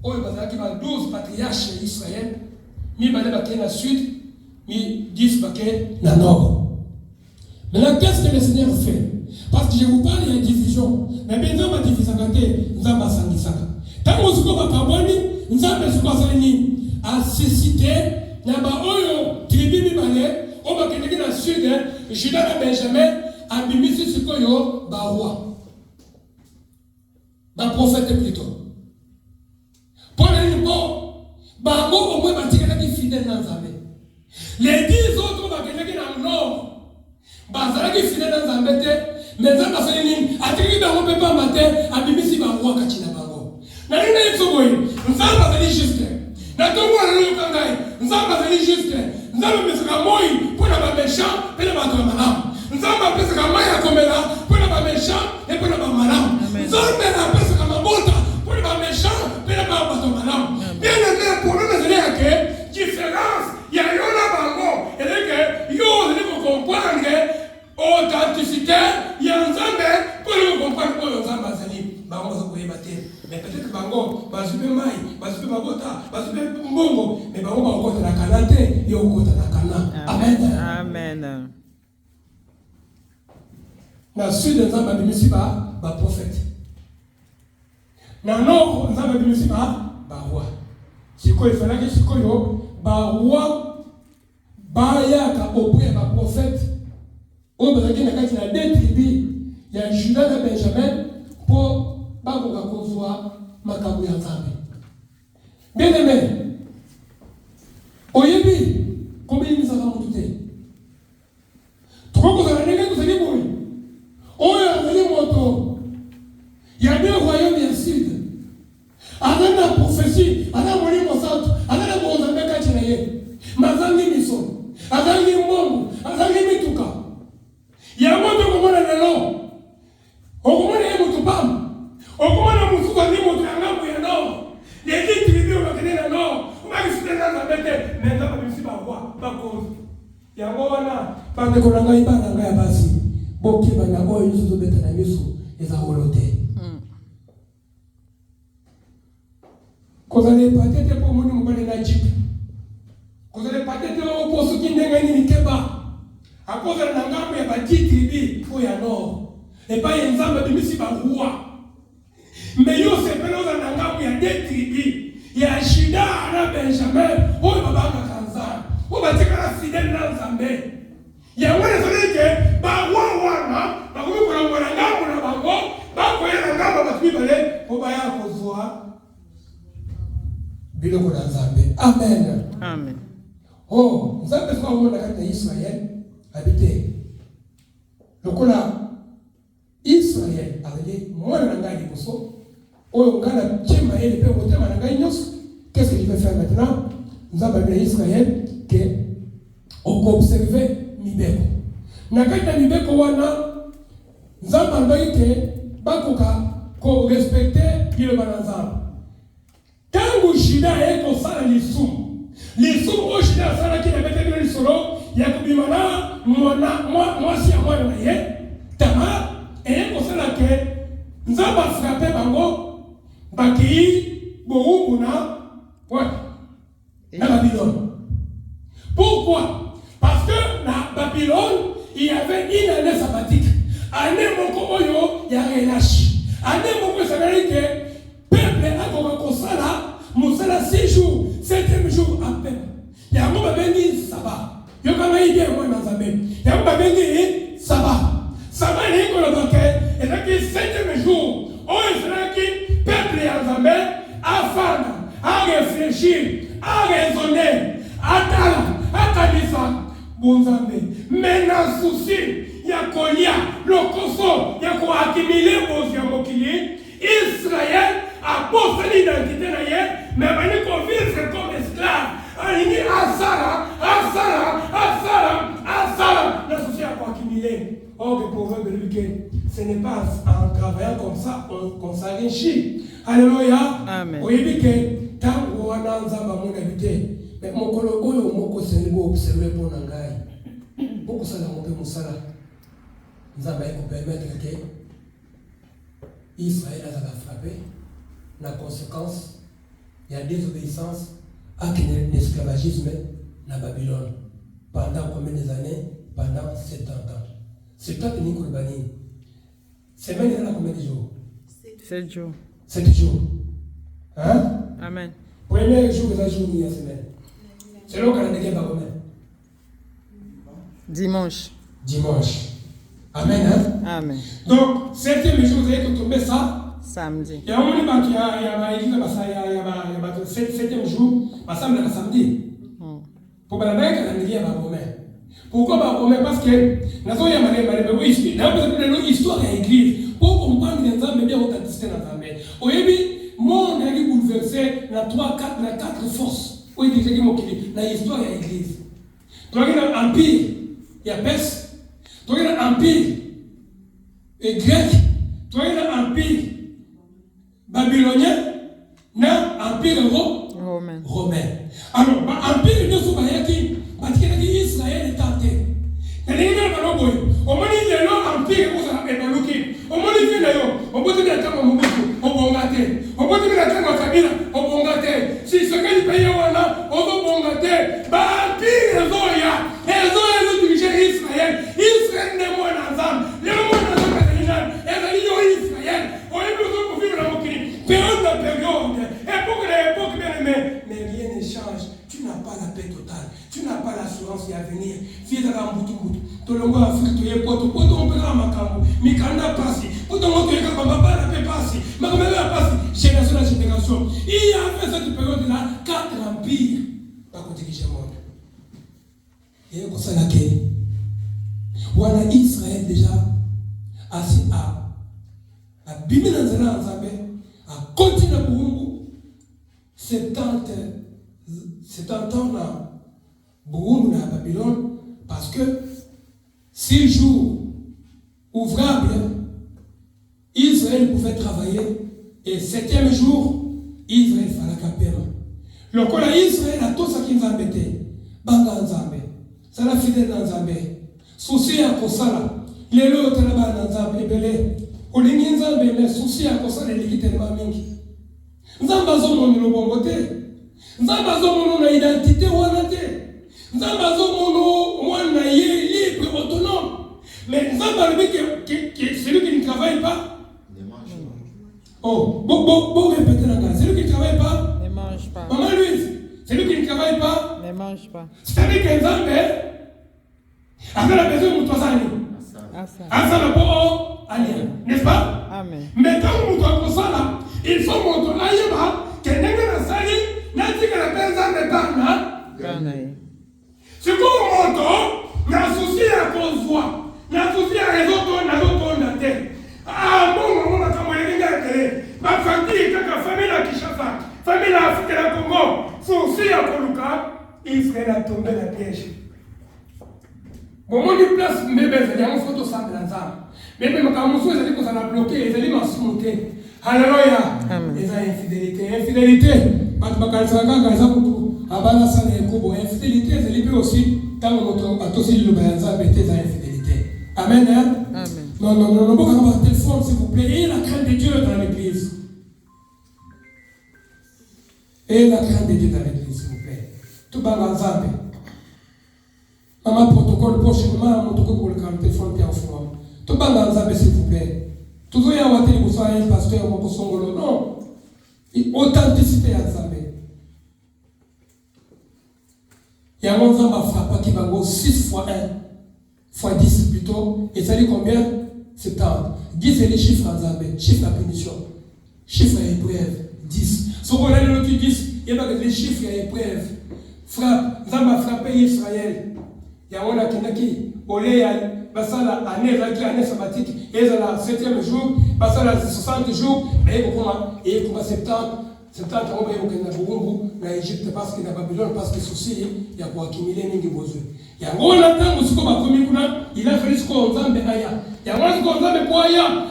oyo bazalaki ba 12 patriarches d'Israël, mi bale bake na sud, mi 10 bake na nord. Maintenant, qu'est-ce que le Seigneur fait? Parce que je vous parle, il y a une division. Mais bien, nous avons divisé à côté, nous avons sangisaka. Tant que nous avons kaboni, nous avons soukazani à susciter, na ba oyo tribu mi bale, o bakendeki na sud, Juda na Benjamin, abimisi sikoyo ba roi. Ba prophète plutôt. Pour les mots, ba mo au moins batikana qui fidèle dans Nzambe. Les 10 autres ba keleki na nord. Ba zala qui fidèle dans Nzambe te, mais Nzambe asali nini? Atiki ba mo pe pa matin, abimisi ba roi kachina bango. Na nini yeso boy? Nzambe asali juste. Na to mo na lo kangai. Nzambe asali juste. Nzambe mesaka moi pour na ba méchant, pe na ba to malamu. Nzambe pesaka mai akomela pour na ba méchant et pour na ba malamu. Nzambe na pesaka mabota pour na ba méchant, pe na ba bato malamu. Bien aimé, pour nous c'est que différence il y a yo na bango, et que yo on comprendre authenticité il y a Nzambe pour nous comprendre que Nzambe azali bango za koyeba te. Mais peut-être bango bazupe mai, bazupe mabota, bazupe mbongo, mais bango ba okota na kanate, yo okota na kana. Amen. Amen. Na sud Nzambe abimisi ba prophète. Na nord Nzambe abimisi ba roi. Sikoyo ifalaki sikoyo ba roi bayaka auprès ba prophète. O bazaki na kati na deux tribus ya Juda na Benjamin pour bakoka kozwa makambo ya Nzambe. Bien aimé, oyebi combien misaka mutu te. Tukokozala ndenge tozali boye. Oyo azali moto ya deux royaumes ya sud. Azali na prophétie, azali molimo santo, azali na bonzambe kati na ye. Mazangi miso, azali mbongo, azali mituka. Ya moto komona lelo. Okomona ye moto pam. Okomona musuku azali moto ya ngambo ya nord. Les 10 tribus bakende na nord. Omakisite na Nzambe mais Nzambe bimisi ba roi, ba cause. Yango wana bandeko na ngai bana ngai ya basi. Boki bana oyo nyonso tobeta na miso eza wolo te. Kozala epate te mpo omoni mobali na jipe. Kozala epate te mpo soki ndenge nini keba. Akozala na ngambo ya ba 10 tribu oyo ya nord. Epai ya Nzambe abimisi ba roi. Mais yo sepele ozala na ngambo ya 2 tribu ya Juda na Benjamin oyo babangaka Nzambe. Oyo batikala fidèle na Nzambe. Ya wana solike ba roi wana bakomi kolongola ngambo na bango bakoya na ngambo bato mibale po baya kozwa biloko na Nzambe. Amen. Amen. Oh, Nzambe soka omona kati na Israel habite. Lokola Israel azali mwana na ngai liboso oyo ngana chema ele pe motema na ngai nyonso. Qu'est-ce que je vais faire maintenant? Nzambe abina Israel que on observe mibeko. Na kati na mibeko wana Nzambe alobaki ke bakoka ko respecter biloko na Nzambe. Tango Juda ekosala lisumu oyo Juda asalaki na betaki na lisolo ya kobima na mwasi ya mwana na ye Tamar eye kosala ke nzambe afrape bango bakii bowumbu na Babylone. Pourquoi? Parce que dans Babylone, il y avait une année sabbatique. Année moko oyo ya relâche. Année moko ça veut dire que peuple a commencé là, musala 6 jours, 7e jour à peine. Il y a un moment bengi sabbat. Yo kama idée moi dans Zambé. Il y a un moment bengi sabbat. Sabbat est qu'on a donc et là que 7e jour, oyo c'est que peuple ya Zambé a fana, a réfléchir, a raisonner, a tala, a kanisa. Bonzambe, mais dans souci, il y a kolia, le koso, il y a quoi accumuler mokili. Israël a posé l'identité d'ailleurs, mais il faut vivre comme esclave. Il dit Asara, la société a quoi accumuler. Or, le proverbe de Luc, ce n'est pas en travaillant comme ça qu'on s'enrichit. Alléluia. Amen. Oui, que tant qu'on a un zamba mon habité. Mais mon colo oyo moko sengo observer pour nangai. Beaucoup ça dans mon musala. Nzamba ko permettre que Israël a frappé. La conséquence, il y a désobéissance à l'esclavagisme dans Babylone. Pendant combien d'années? Pendant 70 ans. C'est toi qui n'y connais pas. Semaine il y a combien de jours? 7 jours. 7 jours. Hein? Amen. Premier jour de la journée la semaine. C'est là qu'on a dégué par combien? Dimanche. Dimanche. Amen. Hein? Amen. Donc, 7e jour, vous avez tomber ça. Samedi. Il y a un moment qui a église, il y a 7e jour, ça semble le samedi. Pour la mec, on a dégué par combien? Pourquoi par combien? Parce que, nous avons une histoire de l'église. Pour comprendre les hommes, bien authenticité dans la main. Au début, mon est bouleversé dans 4 forces. Oui, il y a l'histoire de l'église. Tu regardes l'empire, il y a Perse. Tu regardes l'empire grec. Tu regardes l'empire babylonien. L'empire romain. Alors, l'empire de Soubayaki, parce que Israël est tenté. Il y a un empire, empire, on m'a dit on peut dire que on peut dire que Kabila, on si ce que pays on bah pire Zoya, et Zoya nous diriger Israël n'est moins ensemble, les mots et Israël, on est besoin pour vivre dans période de période, époque de bien aimé, mais rien ne change, tu n'as pas la paix totale, tu n'as pas l'assurance à venir, fille de la moutou. Tolongo Afrique to ye poto on peut makambo mikanda pasi poto on peut papa la paix pasi makamela pasi génération il y a fait cette période là 4 empires pas qu'on dirige le monde et comme ça là que voilà Israël déjà assis à bimer dans un ensemble à continuer pour 70 ans là Burundi à Babylone parce que 6 jours ouvrables, Israël pouvait travailler et 7e jour, Israël fallait capter. Le cas Israël a tout ce qui nous a embêté. Banga Nzambe, ça l'a fidèle dans Nzambe. Souci à Kosala, les lots là-bas dans Nzambe, belé. Au ligne Nzambe, mais souci à Kosala, les liquides tellement mingi. Nzamba zomo nous bomboté. Nzamba zomo nous identité ou anate. Nzamba zomo nous wana libre autonome. Mais Nzamba celui qui ne travaille pas. Oh, bon répéter la gare. Celui qui ne travaille pas. Ne mange pas. Maman Louise, celui qui ne travaille pas. Ne mange pas. C'est-à-dire que Nzambe a la besoin de toi ça n'a pas allié, n'est-ce pas? Amen. Mais quand on doit ça là, il faut montrer là que n'est-ce pas sali, n'a dit que la personne n'est pas là. C'est comme on n'a souci à cause voix, n'a souci à raison de la tête. Ah bon, on a comme les gars ma famille, la famille à Kinshasa, famille à Afrique et la Congo, souci à Koluka, Israël a tombé la piège. Bon, on dit place, mais il y a une photo sans l'ensemble. Mais même quand on dit que ça l'a bloqué, ils ont monté. Alléluia. Les infidélité. Infidélité, c'est lié aussi. tant que attention le bayanza bête des infidélité. Amen. Amen. Non, beaucoup de téléphone, s'il vous plaît. Ayez la crainte de Dieu dans l'église. Ayez la crainte de Dieu dans l'église, s'il vous plaît. Tout va dans Zambé. Maman, protocole prochainement, mon protocole pour le téléphone bien fort. Tout va dans Zambé, s'il vous plaît. Toujours il y a un télé pour ça, un pasteur, mon songolo. Non. Authenticité à Zambé. Il y a un Zamba frappe qui va go 6 fois 1 fois 10 plutôt. Et ça dit combien? 70. 10 c'est les chiffres en Zambé. Chiffre à punition. Chiffre à épreuve. 10. Si vous voulez le 10, il y a les chiffres à épreuve. Frappe. Zamba frappé Israël. Il y a un qui au lait basala année sabbatique et la 7e jour basala 60 jours et comment 70 ans na Égypte parce que na Babylone parce que souci il y a quoi accumuler mingi besoin il y a ngona tangu siko bakomi kuna il a fallu siko nzambe aya ya mwanzo ko nzambe kwa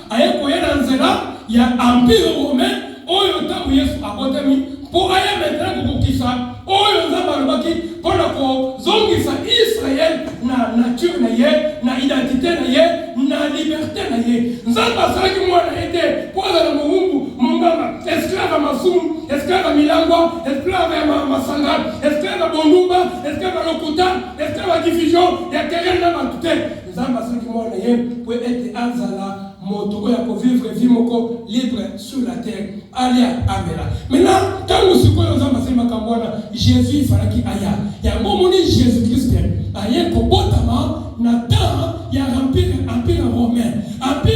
aya ko yana nzela ya empire romain oyo tangu Yesu abotami pour aya maintenant kukisa oyo nzambe alobaki pona ko zongisa Israël na nature na ye na identité na ye na liberté na ye nzambe asalaki mwana ete poza na muhumbu mungama esclave masumu esclave milangwa esclave masanga esclave bondumba esclave lokuta esclave diffusion ya terrain na batute nzambe asalaki mwana ye pour être anzala moto ya ko vivre vie moko libre sur la terre alia amela maintenant quand nous sikoyo nzambe asalaki makambwana Jésus falaki aya ya ngomoni Jésus Christ aya ko botama na temps ya empire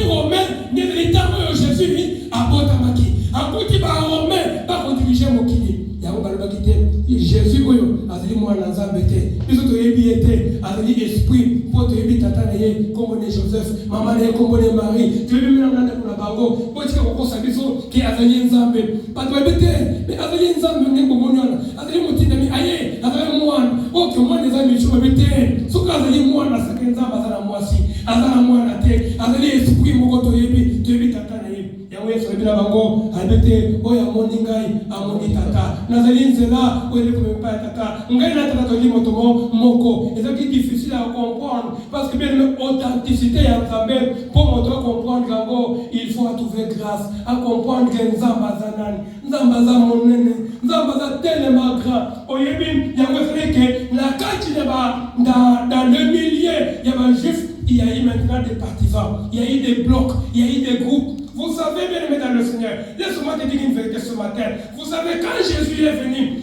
romain ni véritablement Jésus abotamaki akuti ba romain ba ko diriger mokili ya ko balobaki te Jésus oyo azali mwana nzambe te biso to yebi ete azali esprit po to yebi tata na ye kombo ne Joseph mama na ye kombo ne Marie to yebi mina nganda kuna bango po tika ko kosa biso ki azali nzambe pa to yebi te me azali nzambe ne kombo nyona azali motinda mi aye azali mwana o ke mwana nzambe chuma bete suka azali mwana saka nzambe azala mwasi azala mwana te azali esprit moko to yebi tata na ye yawe so yebi na bango abete o ya moningai amoni tata nazali nzela o ele ko pa tata ngai na tata to limo to moko et ça qui est difficile à comprendre parce que bien l'authenticité ya nzambe pour moto comprendre gango il faut trouver grâce à comprendre que nzamba zanani nzamba za monene nzamba za tellement grand o yebi yawe c'est que la kati dans le millier il y a un juif il y a eu maintenant des partisans il y a eu des blocs il y a eu des groupes. Vous savez, bien aimé dans le Seigneur, laisse-moi te dire une vérité ce matin. Vous savez, quand Jésus est venu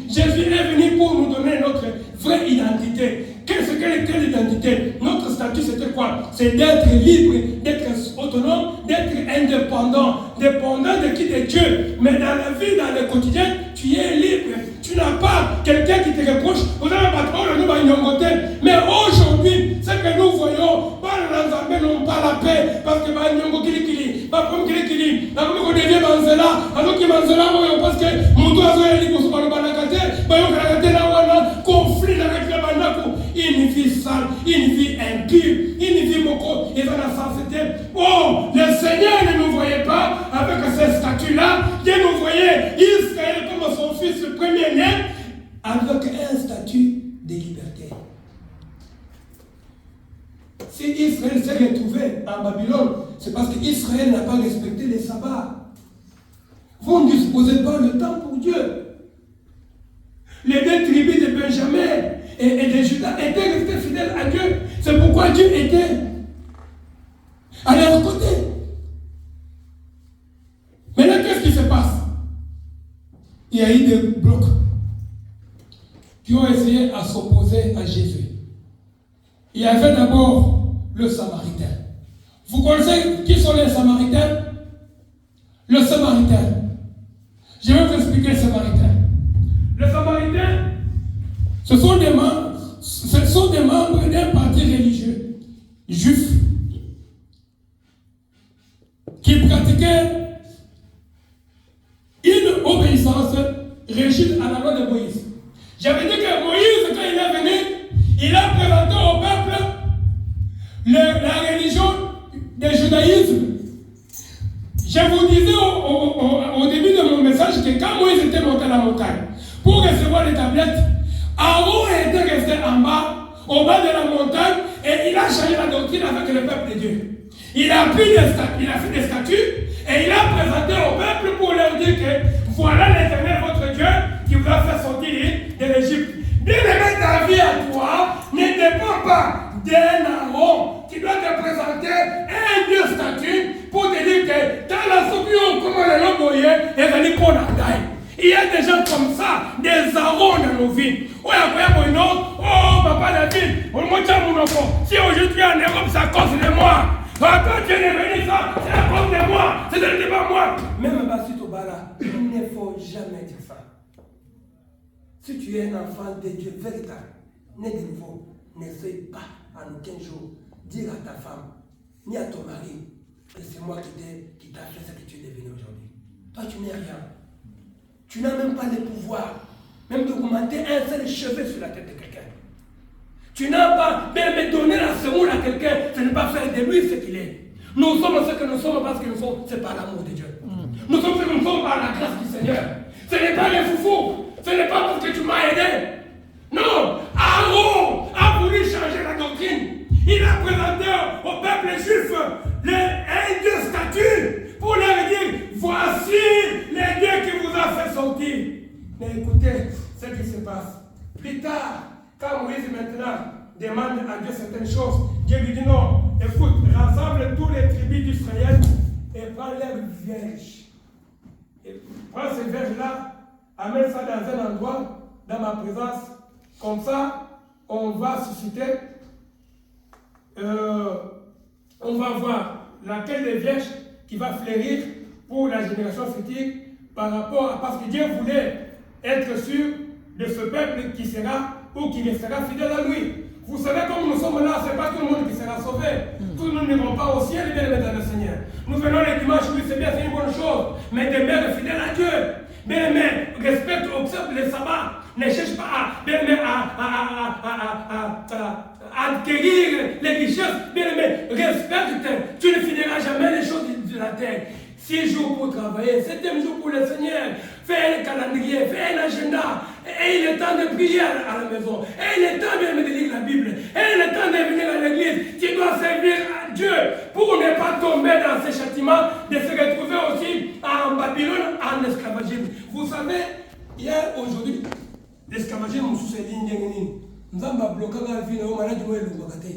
pour nous donner notre vraie identité. Quelle identité? Notre statut, c'était quoi? C'est d'être libre, d'être autonome, d'être indépendant. Dépendant de qui? De Dieu. Mais dans la vie, dans le quotidien, tu es libre. Tu n'as pas quelqu'un qui te reproche. Vous avez pas mais aujourd'hui, ce que nous voyons, par l'ensemble, n'ont pas la paix. Parce que parce que conflit avec la bandaku, une vie sale, une vie impure, une vie moko, et dans la saleté. Oh, le Seigneur ne nous voyait pas avec ce statut-là, Dieu nous voyait Israël comme son fils premier-né, avec un statut de liberté. Si Israël s'est retrouvé en Babylone, c'est parce qu'Israël n'a pas respecté les sabbats. Vous ne disposez pas le temps pour Dieu. Les 2 tribus de Benjamin et de Juda étaient restés fidèles à Dieu. C'est pourquoi Dieu était à leur côté. Maintenant, qu'est-ce qui se passe? Il y a eu des blocs qui ont essayé à s'opposer à Jésus. Il y avait d'abord le Samaritain. Vous connaissez qui sont les Samaritains? Le Samaritain. Je vais vous expliquer le Samaritain. Les Samaritains, ce sont des membres d'un parti religieux juif qui pratiquaient une obéissance rigide à la loi de Moïse. J'avais dit que Moïse, quand il est venu, il a présenté au peuple la religion du judaïsme. Je vous disais au début de mon message que quand Moïse était monté à la montagne pour recevoir les tablettes, Aaron était resté en bas au bas de la montagne et il a changé la doctrine avec le peuple de Dieu. Il a fait des statuts et il a présenté au peuple pour leur dire que voilà l'Éternel votre Dieu qui vous a fait sortir de l'Égypte. Bien-aimé, ta vie à toi ne dépend pas d'un Aaron qui doit te présenter un Dieu statut pour te dire que dans la soumission, comment les lois et les pour il y a des gens comme ça, des Aaron dans nos vies. Oh, papa David, si aujourd'hui en Europe, c'est à cause de moi. Quand tu es venu ça, c'est à cause de moi. Ce n'est pas moi. Même Bassit Obala, il ne faut jamais dire ça. Si tu es un enfant de Dieu véritable, né de nouveau, n'essaie pas en aucun jour dire à ta femme, ni à ton mari, que c'est moi qui t'a fait ce que tu es devenu aujourd'hui. Toi, tu n'es rien. Tu n'as même pas le pouvoir, même d'augmenter un seul cheveu sur la tête de quelqu'un. Tu n'as pas même donner la semoule à quelqu'un, ce n'est pas faire de lui ce qu'il est. Nous sommes ce que nous sommes parce que nous sommes, c'est par l'amour de Dieu. Nous sommes ce que nous sommes par la grâce du Seigneur. Ce n'est pas les foufous. Ce n'est pas parce que tu m'as aidé. Non, Aaron a voulu changer la doctrine. Il a présenté au peuple juif un Dieu statut pour leur dire, voici les dieux qui vous a fait sortir. Mais écoutez ce qui se passe. Plus tard, quand Moïse maintenant demande à Dieu certaines choses, Dieu lui dit non, écoute, rassemble tous les tribus d'Israël et prends leurs vierges. Et prends ces vierges-là, amène ça dans un endroit, dans ma présence, comme ça, on va susciter, on va voir laquelle des vierges qui va fleurir pour la génération future par rapport à, parce que Dieu voulait être sûr de ce peuple qui sera ou qui ne sera fidèle à lui. Vous savez, comme nous sommes là, ce n'est pas tout le monde qui sera sauvé. Tous nous n'irons pas au ciel, bien aimés dans le Seigneur. Nous venons les dimanches, oui, c'est bien, c'est une bonne chose, mais demeure fidèle à Dieu. Bien aimé, respecte, observe le sabbat. Ne cherche pas à acquérir les richesses. Bien aimé, respecte. Tu ne finiras jamais les choses de la terre. 6 jours pour travailler, 7e jour pour le Seigneur. Fais un calendrier, fais un agenda. Et il est temps de prier à la maison. Et il est temps de lire la Bible. Et il est temps de venir à l'église. Tu dois servir à Dieu pour ne pas tomber dans ces châtiments, de se retrouver aussi en Babylone, en esclavagisme. Vous savez, hier, aujourd'hui, l'esclavagisme, c'est l'Indien. Nous avons bloqué la vie, nous avons bloqué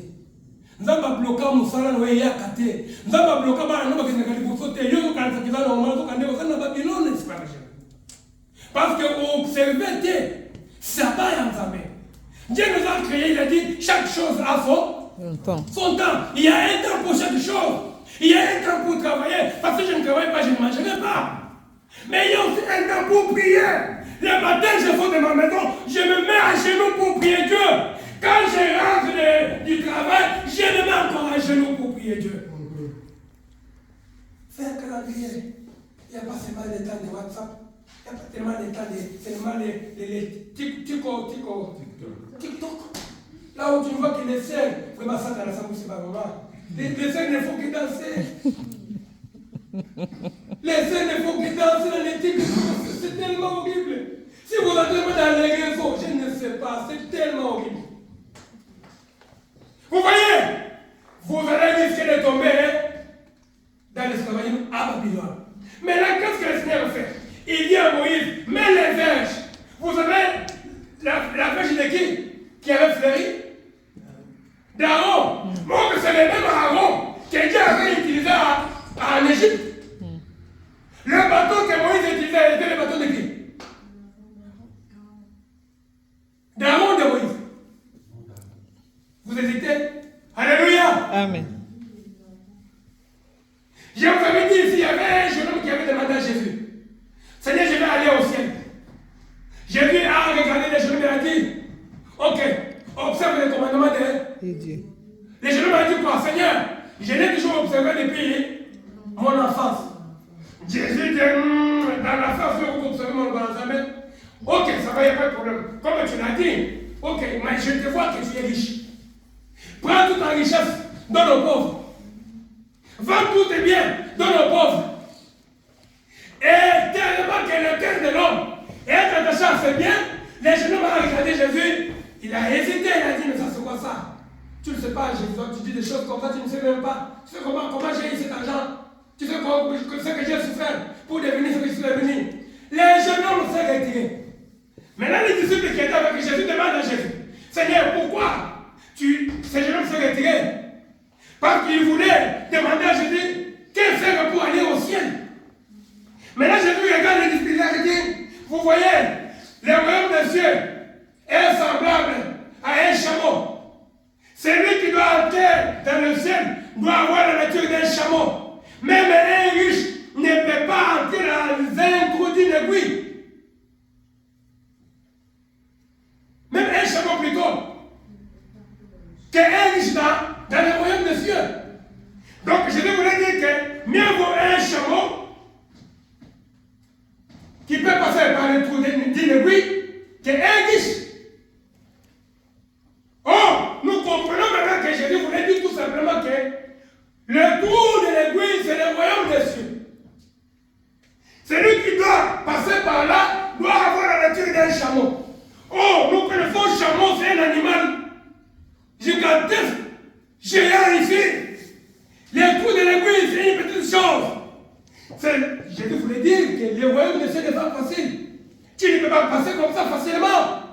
nous avons bloqué musala no ya kate nous avons bloqué ba no bakene kali busote yo kanza kizana o mazo kande osana Babylone esclavage parce que observez ça va en Zambé. Dieu nous a créé, il a dit chaque chose a son temps. Il y a un temps pour chaque chose. Il y a un temps pour travailler parce que je ne travaille pas, je ne mangerai pas. Mais il y a aussi un temps pour prier. Le matin, je sors de ma maison, je me mets à genoux pour prier Dieu. Quand je rentre du travail, je me mets encore à genoux pour prier Dieu. Fais un calendrier. Il n'y a pas seulement le temps de WhatsApp. Il n'y a pas tellement de temps de seulement les TikTok. Là où tu vois que les sœurs, vraiment ça dans la salle, c'est pas vraiment. Les sœurs ne font que danser. Les sœurs ne font que danser dans les TikTok. C'est tellement horrible. Si vous entrez dans les réseaux, je ne sais pas, c'est tellement horrible. Vous voyez, vous allez risquer de tomber dans l'esclavagisme à Babylone. Mais là, qu'est-ce que le Seigneur a fait? Il dit à Moïse, mets les verges. Vous savez, la verge de qui avait fleuri? D'Aaron. Bon, c'est le même Aaron que Dieu avait utilisé en Égypte. Le bateau que Moïse utilisait était le bateau de qui? D'Aaron de Moïse. Vous hésitez? Alléluia. Amen. Je vous avais dit ici, il y avait un jeune homme qui avait demandé à Jésus, Seigneur, je vais aller au ciel. Jésus a regardé les jeunes hommes et a dit, ok, observe les commandements de Dieu. Les jeunes hommes ont dit quoi? Seigneur, je l'ai toujours observé depuis mon enfance. Jésus dit, dans la face, vous observez mon enfance. Ok, ça va, il n'y a pas de problème. Comme tu l'as dit, ok, mais je te vois que tu es riche. Prends toute ta richesse, donne aux pauvres. Vends tous tes biens, donne aux pauvres. Et tellement que le cœur de l'homme est attaché à ses biens, les jeunes hommes ont regardé Jésus, il a hésité, il a dit, mais ça c'est quoi? quoi ça? Tu ne sais pas, tu dis des choses comme ça, tu ne sais même pas. Tu sais comment j'ai eu cet argent? Tu sais ce que j'ai souffert pour devenir ce que je suis devenu. Les jeunes hommes s'est retiré. Maintenant, les disciples qui étaient avec Jésus demandent à Jésus, Seigneur, pourquoi ces jeunes hommes s'est retirés? Parce qu'ils voulaient demander à Jésus, qu'est-ce faire pour aller au ciel? Maintenant, Jésus regarde les disciples et dit, vous voyez, le royaume des cieux est semblable à un chameau. Celui qui doit entrer dans le ciel doit avoir la nature d'un chameau. Même un riche ne peut pas entrer dans un trou d'une aiguille. Même un chameau plutôt. Qu'un riche dans le royaume des cieux. Donc je vais vous dire que mieux vaut un chameau qui peut passer par le trou d'une aiguille qu'un riche. Oh, nous comprenons maintenant que Jésus voulait dire tout simplement que le trou de l'aiguille, c'est le royaume des cieux. Celui qui doit passer par là doit avoir la nature d'un chameau. Oh, nous connaissons le chameau, c'est un animal gigantesque, géant ici. Le trou de l'aiguille, c'est une petite chose. Jésus voulait dire que le royaume des cieux n'est pas facile. Tu ne peux pas passer comme ça facilement.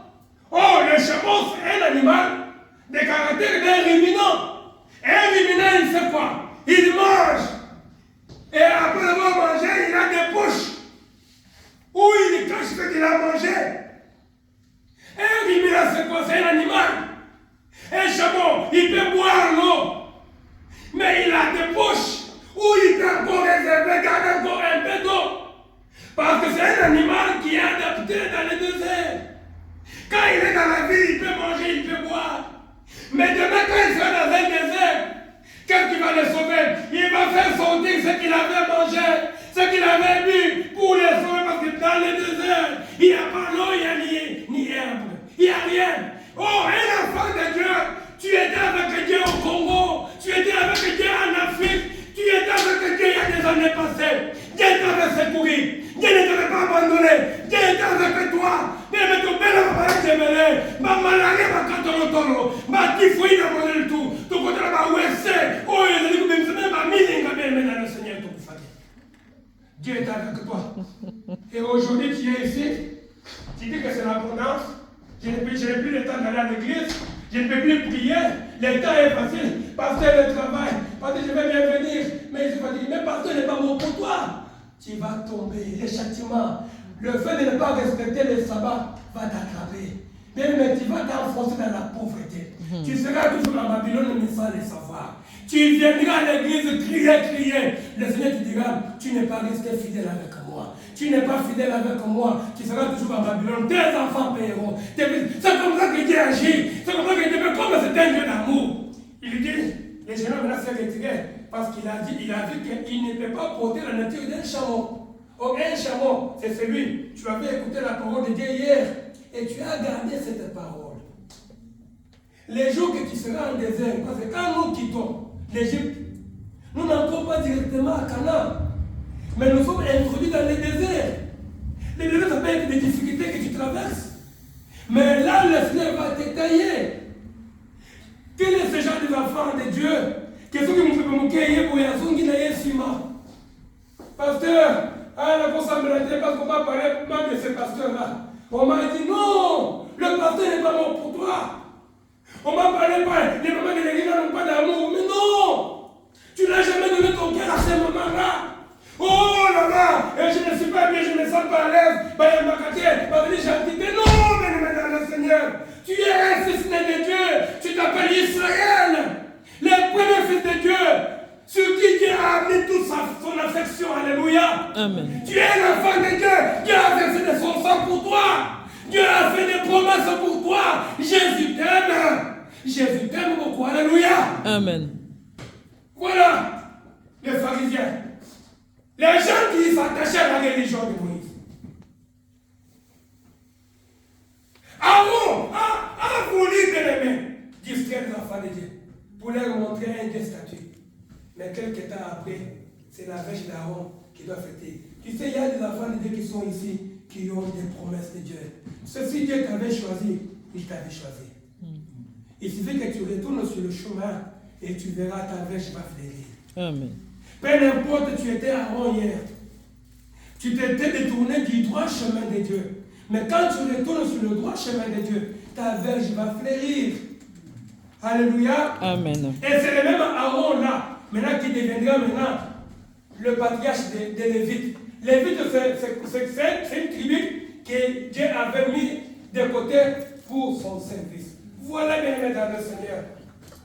Oh, le chameau, c'est un animal de caractère d'un ruminant. Un ruminant, il fait quoi? Il mange. Et après avoir mangé, il a des poches où il cache ce qu'il a mangé. Un ruminant, c'est quoi? C'est un animal. Un chameau, il peut boire l'eau. Mais il a des poches où il peut encore réserver, garder encore un peu d'eau. Parce que c'est un animal qui est adapté dans le désert. Quand il est dans la ville, il peut manger, il peut boire. Mais demain, quand il sera dans un désert, qu'est-ce qui va le sauver? Il va faire sortir ce qu'il avait mangé, ce qu'il avait bu pour le sauver. Parce que dans le désert, il n'y a pas l'eau, il n'y a ni herbe. Il n'y a rien. Oh, un enfant de Dieu, tu étais avec Dieu au Congo, tu étais avec Dieu en Afrique, tu étais avec Dieu il y a des années passées. Dieu t'avait secouru. Dieu ne t'avait pas abandonné. Dieu était avec toi. Mais ton père va pas te mêler. Ma malaria va katolotolo. Ma typhoïde va prendre le tout. Ton côté là-bas, où est-ce? Oh, il a dit que même ma mine va bien mener le Seigneur. Dieu est avec toi. Et aujourd'hui, tu es ici. Tu dis que c'est l'abondance. Je n'ai plus le temps d'aller à l'église. Je ne peux plus prier. Le temps est facile. Pasteur, le travail. Pasteur, je vais bien venir. Mais je vais dire, mais pasteur n'est pas bon pour toi. Tu vas tomber. Les châtiments. Le fait de ne pas respecter le sabbat va t'attraper. Mais tu vas t'enfoncer dans la pauvreté. Tu seras toujours en Babylone, mais sans le savoir. Tu viendras à l'église crier. Le Seigneur te dira, tu n'es pas resté fidèle avec moi. Tu n'es pas fidèle avec moi. Tu seras toujours en Babylone. Tes enfants paieront. C'est comme ça que Dieu agit. C'est comme ça que Dieu fait. Comme c'est un Dieu d'amour. Il dit, les jeunes hommes s'est retiré parce qu'il a vu qu'il ne peut pas porter la nature d'un chameau. Oh, un chameau, c'est celui. Tu avais écouté la parole de Dieu hier et tu as gardé cette parole. Les jours que tu seras en désert, parce que quand nous quittons l'Égypte, nous n'entrons pas directement à Canaan, mais nous sommes introduits dans le désert. Le désert, ça peut être des difficultés que tu traverses. Mais là, le Seigneur va te tailler. Quel est ce genre d'enfants de Dieu? Qu'est-ce que nous pouvons faire pour y Pasteur, la consemblée, parce qu'on va parler même de ce pasteur-là. On m'a dit non, le pasteur n'est pas bon pour toi. On m'a parlé pas, les mamans de l'église n'ont pas d'amour. Mais non, tu n'as jamais donné ton cœur à ces mamans-là. Oh là là, et je ne suis pas bien, je ne me sens pas à l'aise. Il m'a caché, il j'ai dit, non, mais dans le Seigneur, tu es un fils de Dieu, tu t'appelles Israël, le premier fils de Dieu, sur qui Dieu a mis toute son affection. Alléluia. Amen. Tu es l'enfant de Dieu, Dieu a versé de son sang pour toi. Dieu a fait des promesses pour toi. Jésus t'aime. Jésus t'aime beaucoup. Alléluia. Amen. Voilà les pharisiens. Les gens qui s'attachaient à la religion de Moïse. Aaron a voulu de les mains distraire les enfants de Dieu pour leur montrer un Dieu statut. Mais quelques temps après, c'est la règle d'Aaron qui doit fêter. Tu sais, il y a des enfants de Dieu qui sont ici, qui ont des promesses de Dieu. Si Dieu t'avait choisi, il t'avait choisi. Il suffit que tu retournes sur le chemin et tu verras ta verge va fleurir. Amen. Peu importe, tu étais à rond hier. Tu t'étais détourné du droit chemin de Dieu. Mais quand tu retournes sur le droit chemin de Dieu, ta verge va fleurir. Alléluia. Amen. Et c'est le même Aaron là, maintenant qui deviendra maintenant le patriarche des Lévites. Lévites, c'est une tribu que Dieu avait mis de côté pour son service. Voilà, bien aimé dans le Seigneur,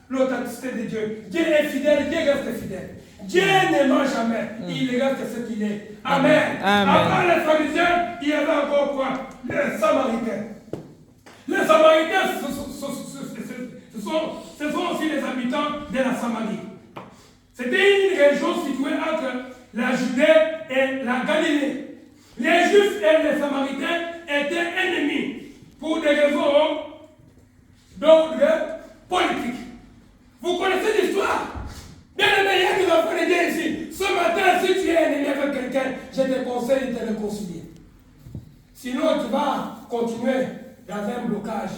l'authenticité de Dieu. Dieu est fidèle, Dieu reste fidèle. Dieu ne ment jamais, il reste ce qu'il est. Amen. Après les pharisiens, il y avait encore quoi? Les Samaritains. Les Samaritains, ce sont aussi les habitants de la Samarie. C'était une région située entre la Judée et la Galilée. Les Juifs et les Samaritains étaient ennemis pour des raisons d'ordre politique. Vous connaissez l'histoire? Bien aimé, il y a des enfants de Dieu ici. Ce matin, si tu es ennemi avec quelqu'un, je te conseille de te réconcilier. Sinon, tu vas continuer dans un blocage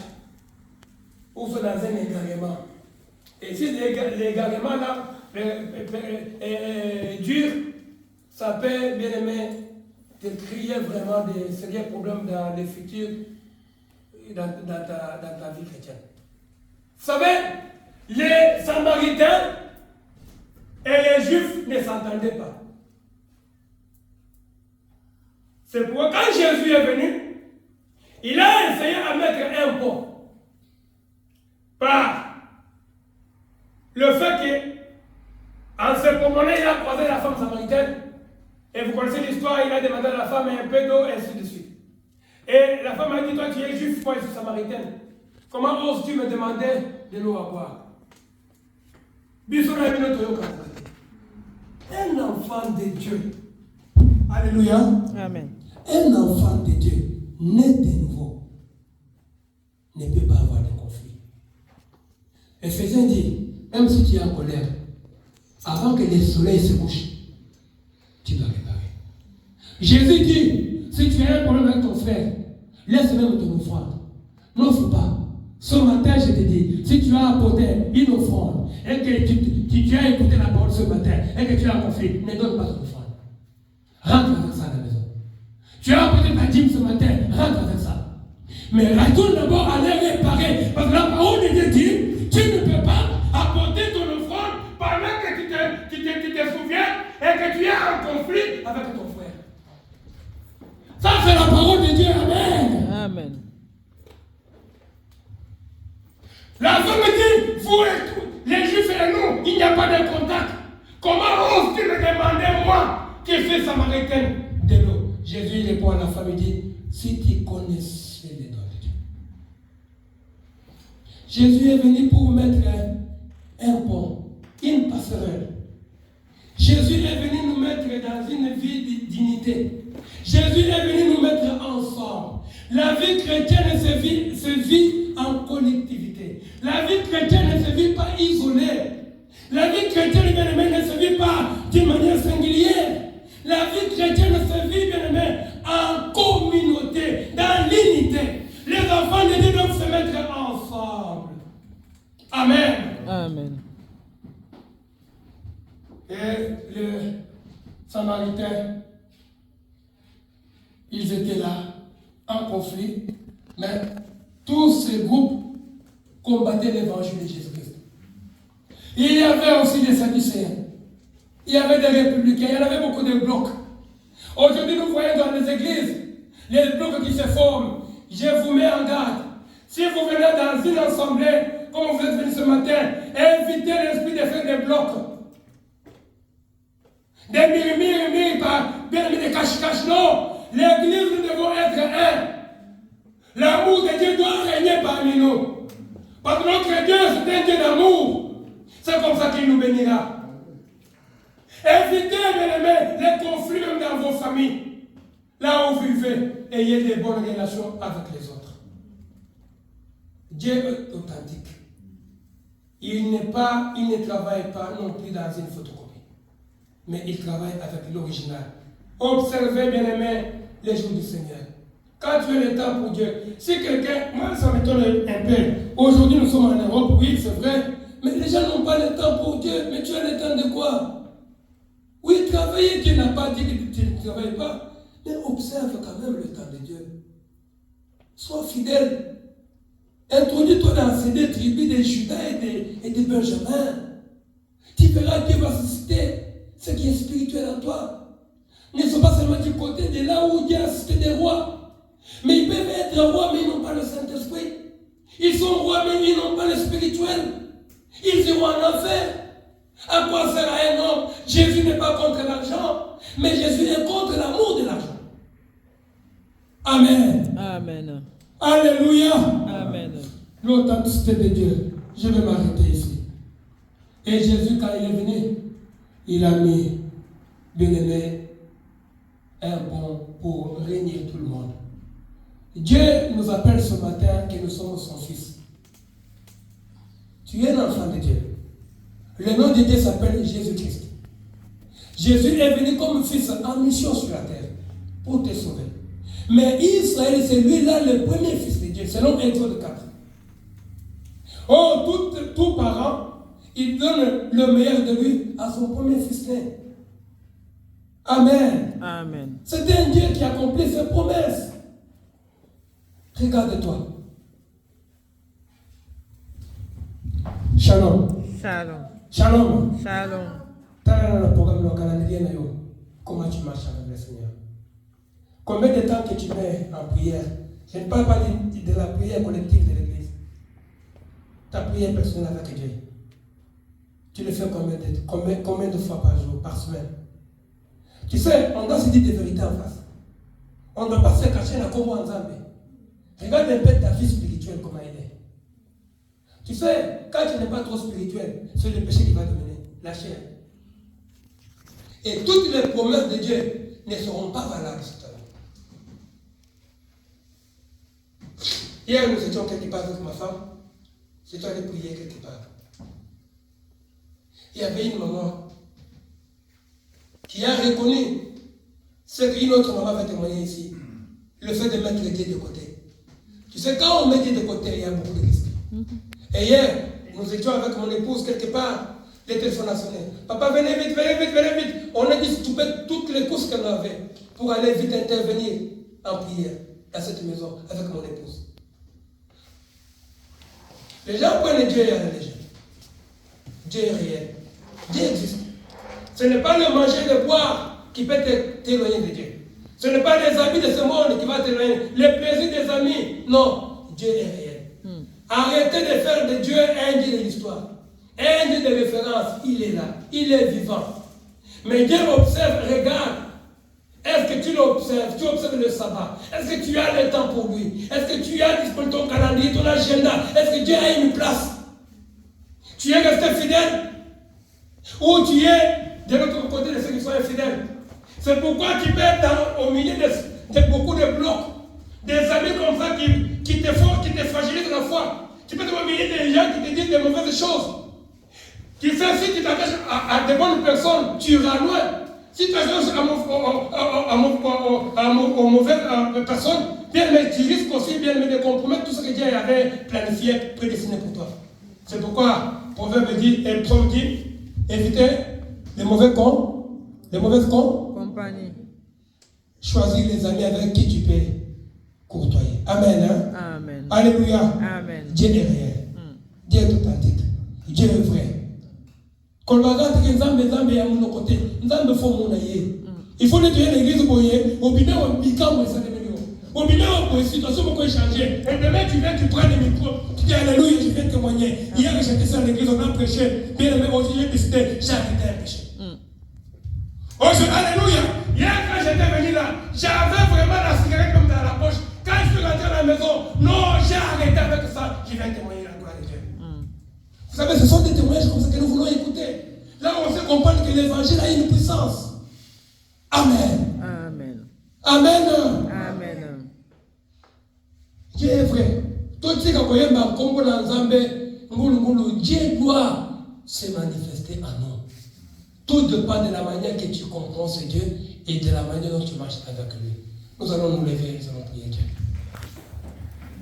ou dans un égarement. Et si l'égarement là est dur, ça peut, bien aimé, te créer vraiment des sérieux problèmes dans le futur, dans ta vie chrétienne. Vous savez, les Samaritains et les Juifs ne s'entendaient pas. C'est pourquoi quand Jésus est venu, il a essayé à mettre un pont par le fait qu'en se promenant, il a croisé la femme samaritaine. Et vous connaissez l'histoire, il a demandé à la femme un peu d'eau, et ainsi de suite. Et la femme a dit, toi tu es juif, moi je suis samaritaine. Comment oses-tu me demander de l'eau à boire? Un enfant de Dieu. Alléluia. Amen. Un enfant de Dieu, né de nouveau, ne peut pas avoir de conflit. Éphésiens dit, même si tu es en colère, avant que le soleil se couche, tu dois réparer. Jésus dit, si tu as un problème avec ton frère, laisse même ton offrande. N'offre pas. Ce matin, je te dis, si tu as apporté une offrande et que tu as écouté la parole ce matin et que tu as un conflit, ne donne pas ton offrande. Rentre avec ça à la maison. Tu as apporté ta dîme ce matin, rentre avec ça. Mais retourne d'abord à les réparer. Parce que la parole de Dieu dit, tu ne peux pas apporter ton offrande pendant que tu te souviens et que tu es en conflit avec ton frère. Ça, c'est la parole de Dieu. Amen. Amen. La femme dit, vous et tous, les Juifs et nous, il n'y a pas de contact. Comment oses-tu me demander, moi, qui suis samaritaine, de l'eau? Jésus répond à la femme et dit, si tu connaissais les dons de Dieu. Jésus est venu pour mettre un pont, une passerelle. Jésus est venu nous mettre dans une vie de dignité. Jésus est venu nous mettre ensemble. La vie chrétienne se vit en collectivité. La vie chrétienne ne se vit pas isolée. La vie chrétienne, bien aimé, ne se vit pas d'une manière singulière. La vie chrétienne se vit, bien aimé, en communauté, dans l'unité. Les enfants de Dieu doivent se mettre ensemble. Amen. Amen. Et les Samaritains, ils étaient là, en conflit, mais tous ces groupes combattaient l'évangile de Jésus-Christ. Il y avait aussi des Sadducéens, il y avait des républicains, il y en avait beaucoup de blocs. Aujourd'hui, nous voyons dans les églises les blocs qui se forment. Je vous mets en garde. Si vous venez dans une assemblée, comme vous êtes venu ce matin, évitez l'esprit de faire des blocs. Des miri, bien des cache-cache, non. L'église, nous devons être un. L'amour de Dieu doit régner parmi nous. Parce que notre Dieu, c'est un Dieu d'amour. C'est comme ça qu'il nous bénira. Évitez, bien aimés, les conflits même dans vos familles. Là où vous vivez, ayez des bonnes relations avec les autres. Dieu est authentique. Il ne travaille pas non plus dans une photocopie. Mais il travaille avec l'original. Observez, bien aimés, les jours du Seigneur. Quand tu as le temps pour Dieu, si quelqu'un, moi ça m'étonne un peu. Aujourd'hui nous sommes en Europe, oui c'est vrai, mais les gens n'ont pas le temps pour Dieu. Mais tu as le temps de quoi? Oui, travailler, Dieu n'a pas dit que tu ne travailles pas, mais observe quand même le temps de Dieu. Sois fidèle. Introduis-toi dans ces deux tribus de Judas et de Benjamin. Tu verras que Dieu va susciter ce qui est spirituel en toi. Ils ne sont pas seulement du côté de là où Dieu a suscité des rois. Mais ils peuvent être rois, mais ils n'ont pas le Saint-Esprit. Ils sont rois, mais ils n'ont pas le spirituel. Ils iront en enfer. À quoi sert un homme? Jésus n'est pas contre l'argent, mais Jésus est contre l'amour de l'argent. Amen. Amen. Alléluia. Amen. L'authenticité de Dieu. Je vais m'arrêter ici. Et Jésus, quand il est venu, il a mis, bien aimé, un bon pour régner tout le monde. Dieu nous appelle ce matin que nous sommes son fils. Tu es un enfant de Dieu. Le nom de Dieu s'appelle Jésus-Christ. Jésus est venu comme fils en mission sur la terre pour te sauver. Mais Israël, c'est lui-là le premier fils de Dieu, selon Exode 4. Oh, tout parent, il donne le meilleur de lui à son premier fils né. Amen. Amen. C'est un Dieu qui accomplit ses promesses. Regarde-toi. Shalom. Shalom. Shalom. Shalom. Comment tu marches avec le Seigneur? Combien de temps que tu mets en prière? Je ne parle pas de la prière collective de l'église. Ta prière personnelle avec Dieu. Tu le fais combien de fois par jour, par semaine? Tu sais, on doit se dire des vérités en face. On ne doit pas se cacher la combo en Zambie. Regarde un peu ta vie spirituelle, comment elle est. Tu sais, quand tu n'es pas trop spirituel, c'est le péché qui va te mener, la chair. Et toutes les promesses de Dieu ne seront pas valables cette année. Hier, nous étions quelque part avec ma femme. J'étais allé prier quelque part. Il y avait une maman qui a reconnu ce qu'une autre maman va témoigner ici. Le fait de mettre Dieu de côté. Tu sais, quand on met Dieu de côté, il y a beaucoup de risques. Et hier, nous étions avec mon épouse quelque part. Le téléphone a sonné. Papa, venez vite, venez vite, venez vite. On a dit toutes les courses qu'elle avait pour aller vite intervenir en prière dans cette maison avec mon épouse. Les gens prennent Dieu à la légère. Dieu est réel. Dieu existe. Ce n'est pas le manger et le boire qui peut t'éloigner de Dieu. Ce n'est pas les amis de ce monde qui va t'éloigner. Le plaisir des amis, non. Dieu est réel. Arrêtez de faire de Dieu un Dieu de l'histoire. Un Dieu de référence, il est là. Il est vivant. Mais Dieu observe, regarde. Est-ce que tu l'observes? Tu observes le sabbat. Est-ce que tu as le temps pour lui? Est-ce que tu as disponible ton calendrier, ton agenda? Est-ce que Dieu a une place? Tu es resté fidèle? Ou tu es de l'autre côté de ceux qui sont infidèles? C'est pourquoi tu peux être au milieu de beaucoup de blocs. Des amis comme ça qui te fragilisent la foi. Tu peux être au milieu des gens qui te disent des mauvaises choses. Tu sais, si tu t'attaches à des bonnes personnes, tu iras loin. Si tu t'attaches aux mauvaises personnes, bien, mais tu risques aussi bien de compromettre tout ce que Dieu avait planifié, prédestiné pour toi. C'est pourquoi Proverbe dit, et Psaume dit, évitez les mauvais cons, les mauvaises compagnie. Choisis les amis avec qui tu peux courtoyer. Amen. Hein? Amen. Alléluia. Amen. Dieu est réel. Dieu est authentique. Dieu est vrai. Quand on regarde que Nzambe est à mon côté, Nzambe faut mon aïe. Il faut nettoyer l'église pour y aller. Au bilan, on pique en ça devenu. Au bilan, pour une situation pourquoi changer. Et demain, tu viens, tu prends le micro, tu dis Alléluia, je viens témoigner. Hier, j'étais ça à l'église, on a prêché. Bien aimé, aujourd'hui, j'ai décidé, j'ai arrêté un péché. Aujourd'hui, Alléluia. Hier, quand j'étais venu là, j'avais vraiment la cigarette comme dans la poche. Quand je suis rentré à la maison, non, j'ai arrêté avec ça. Je viens témoigner la gloire de Dieu. Vous savez, ce sont des témoignages comme ça que nous voulons écouter. Là, on sait comprendre que l'évangile a une puissance. Amen. Amen. Amen. Amen. Dieu est vrai. Dieu doit se manifester en nous. Tout dépend de la manière que tu comprends ce Dieu et de la manière dont tu marches avec lui. Nous allons nous lever, nous allons prier Dieu.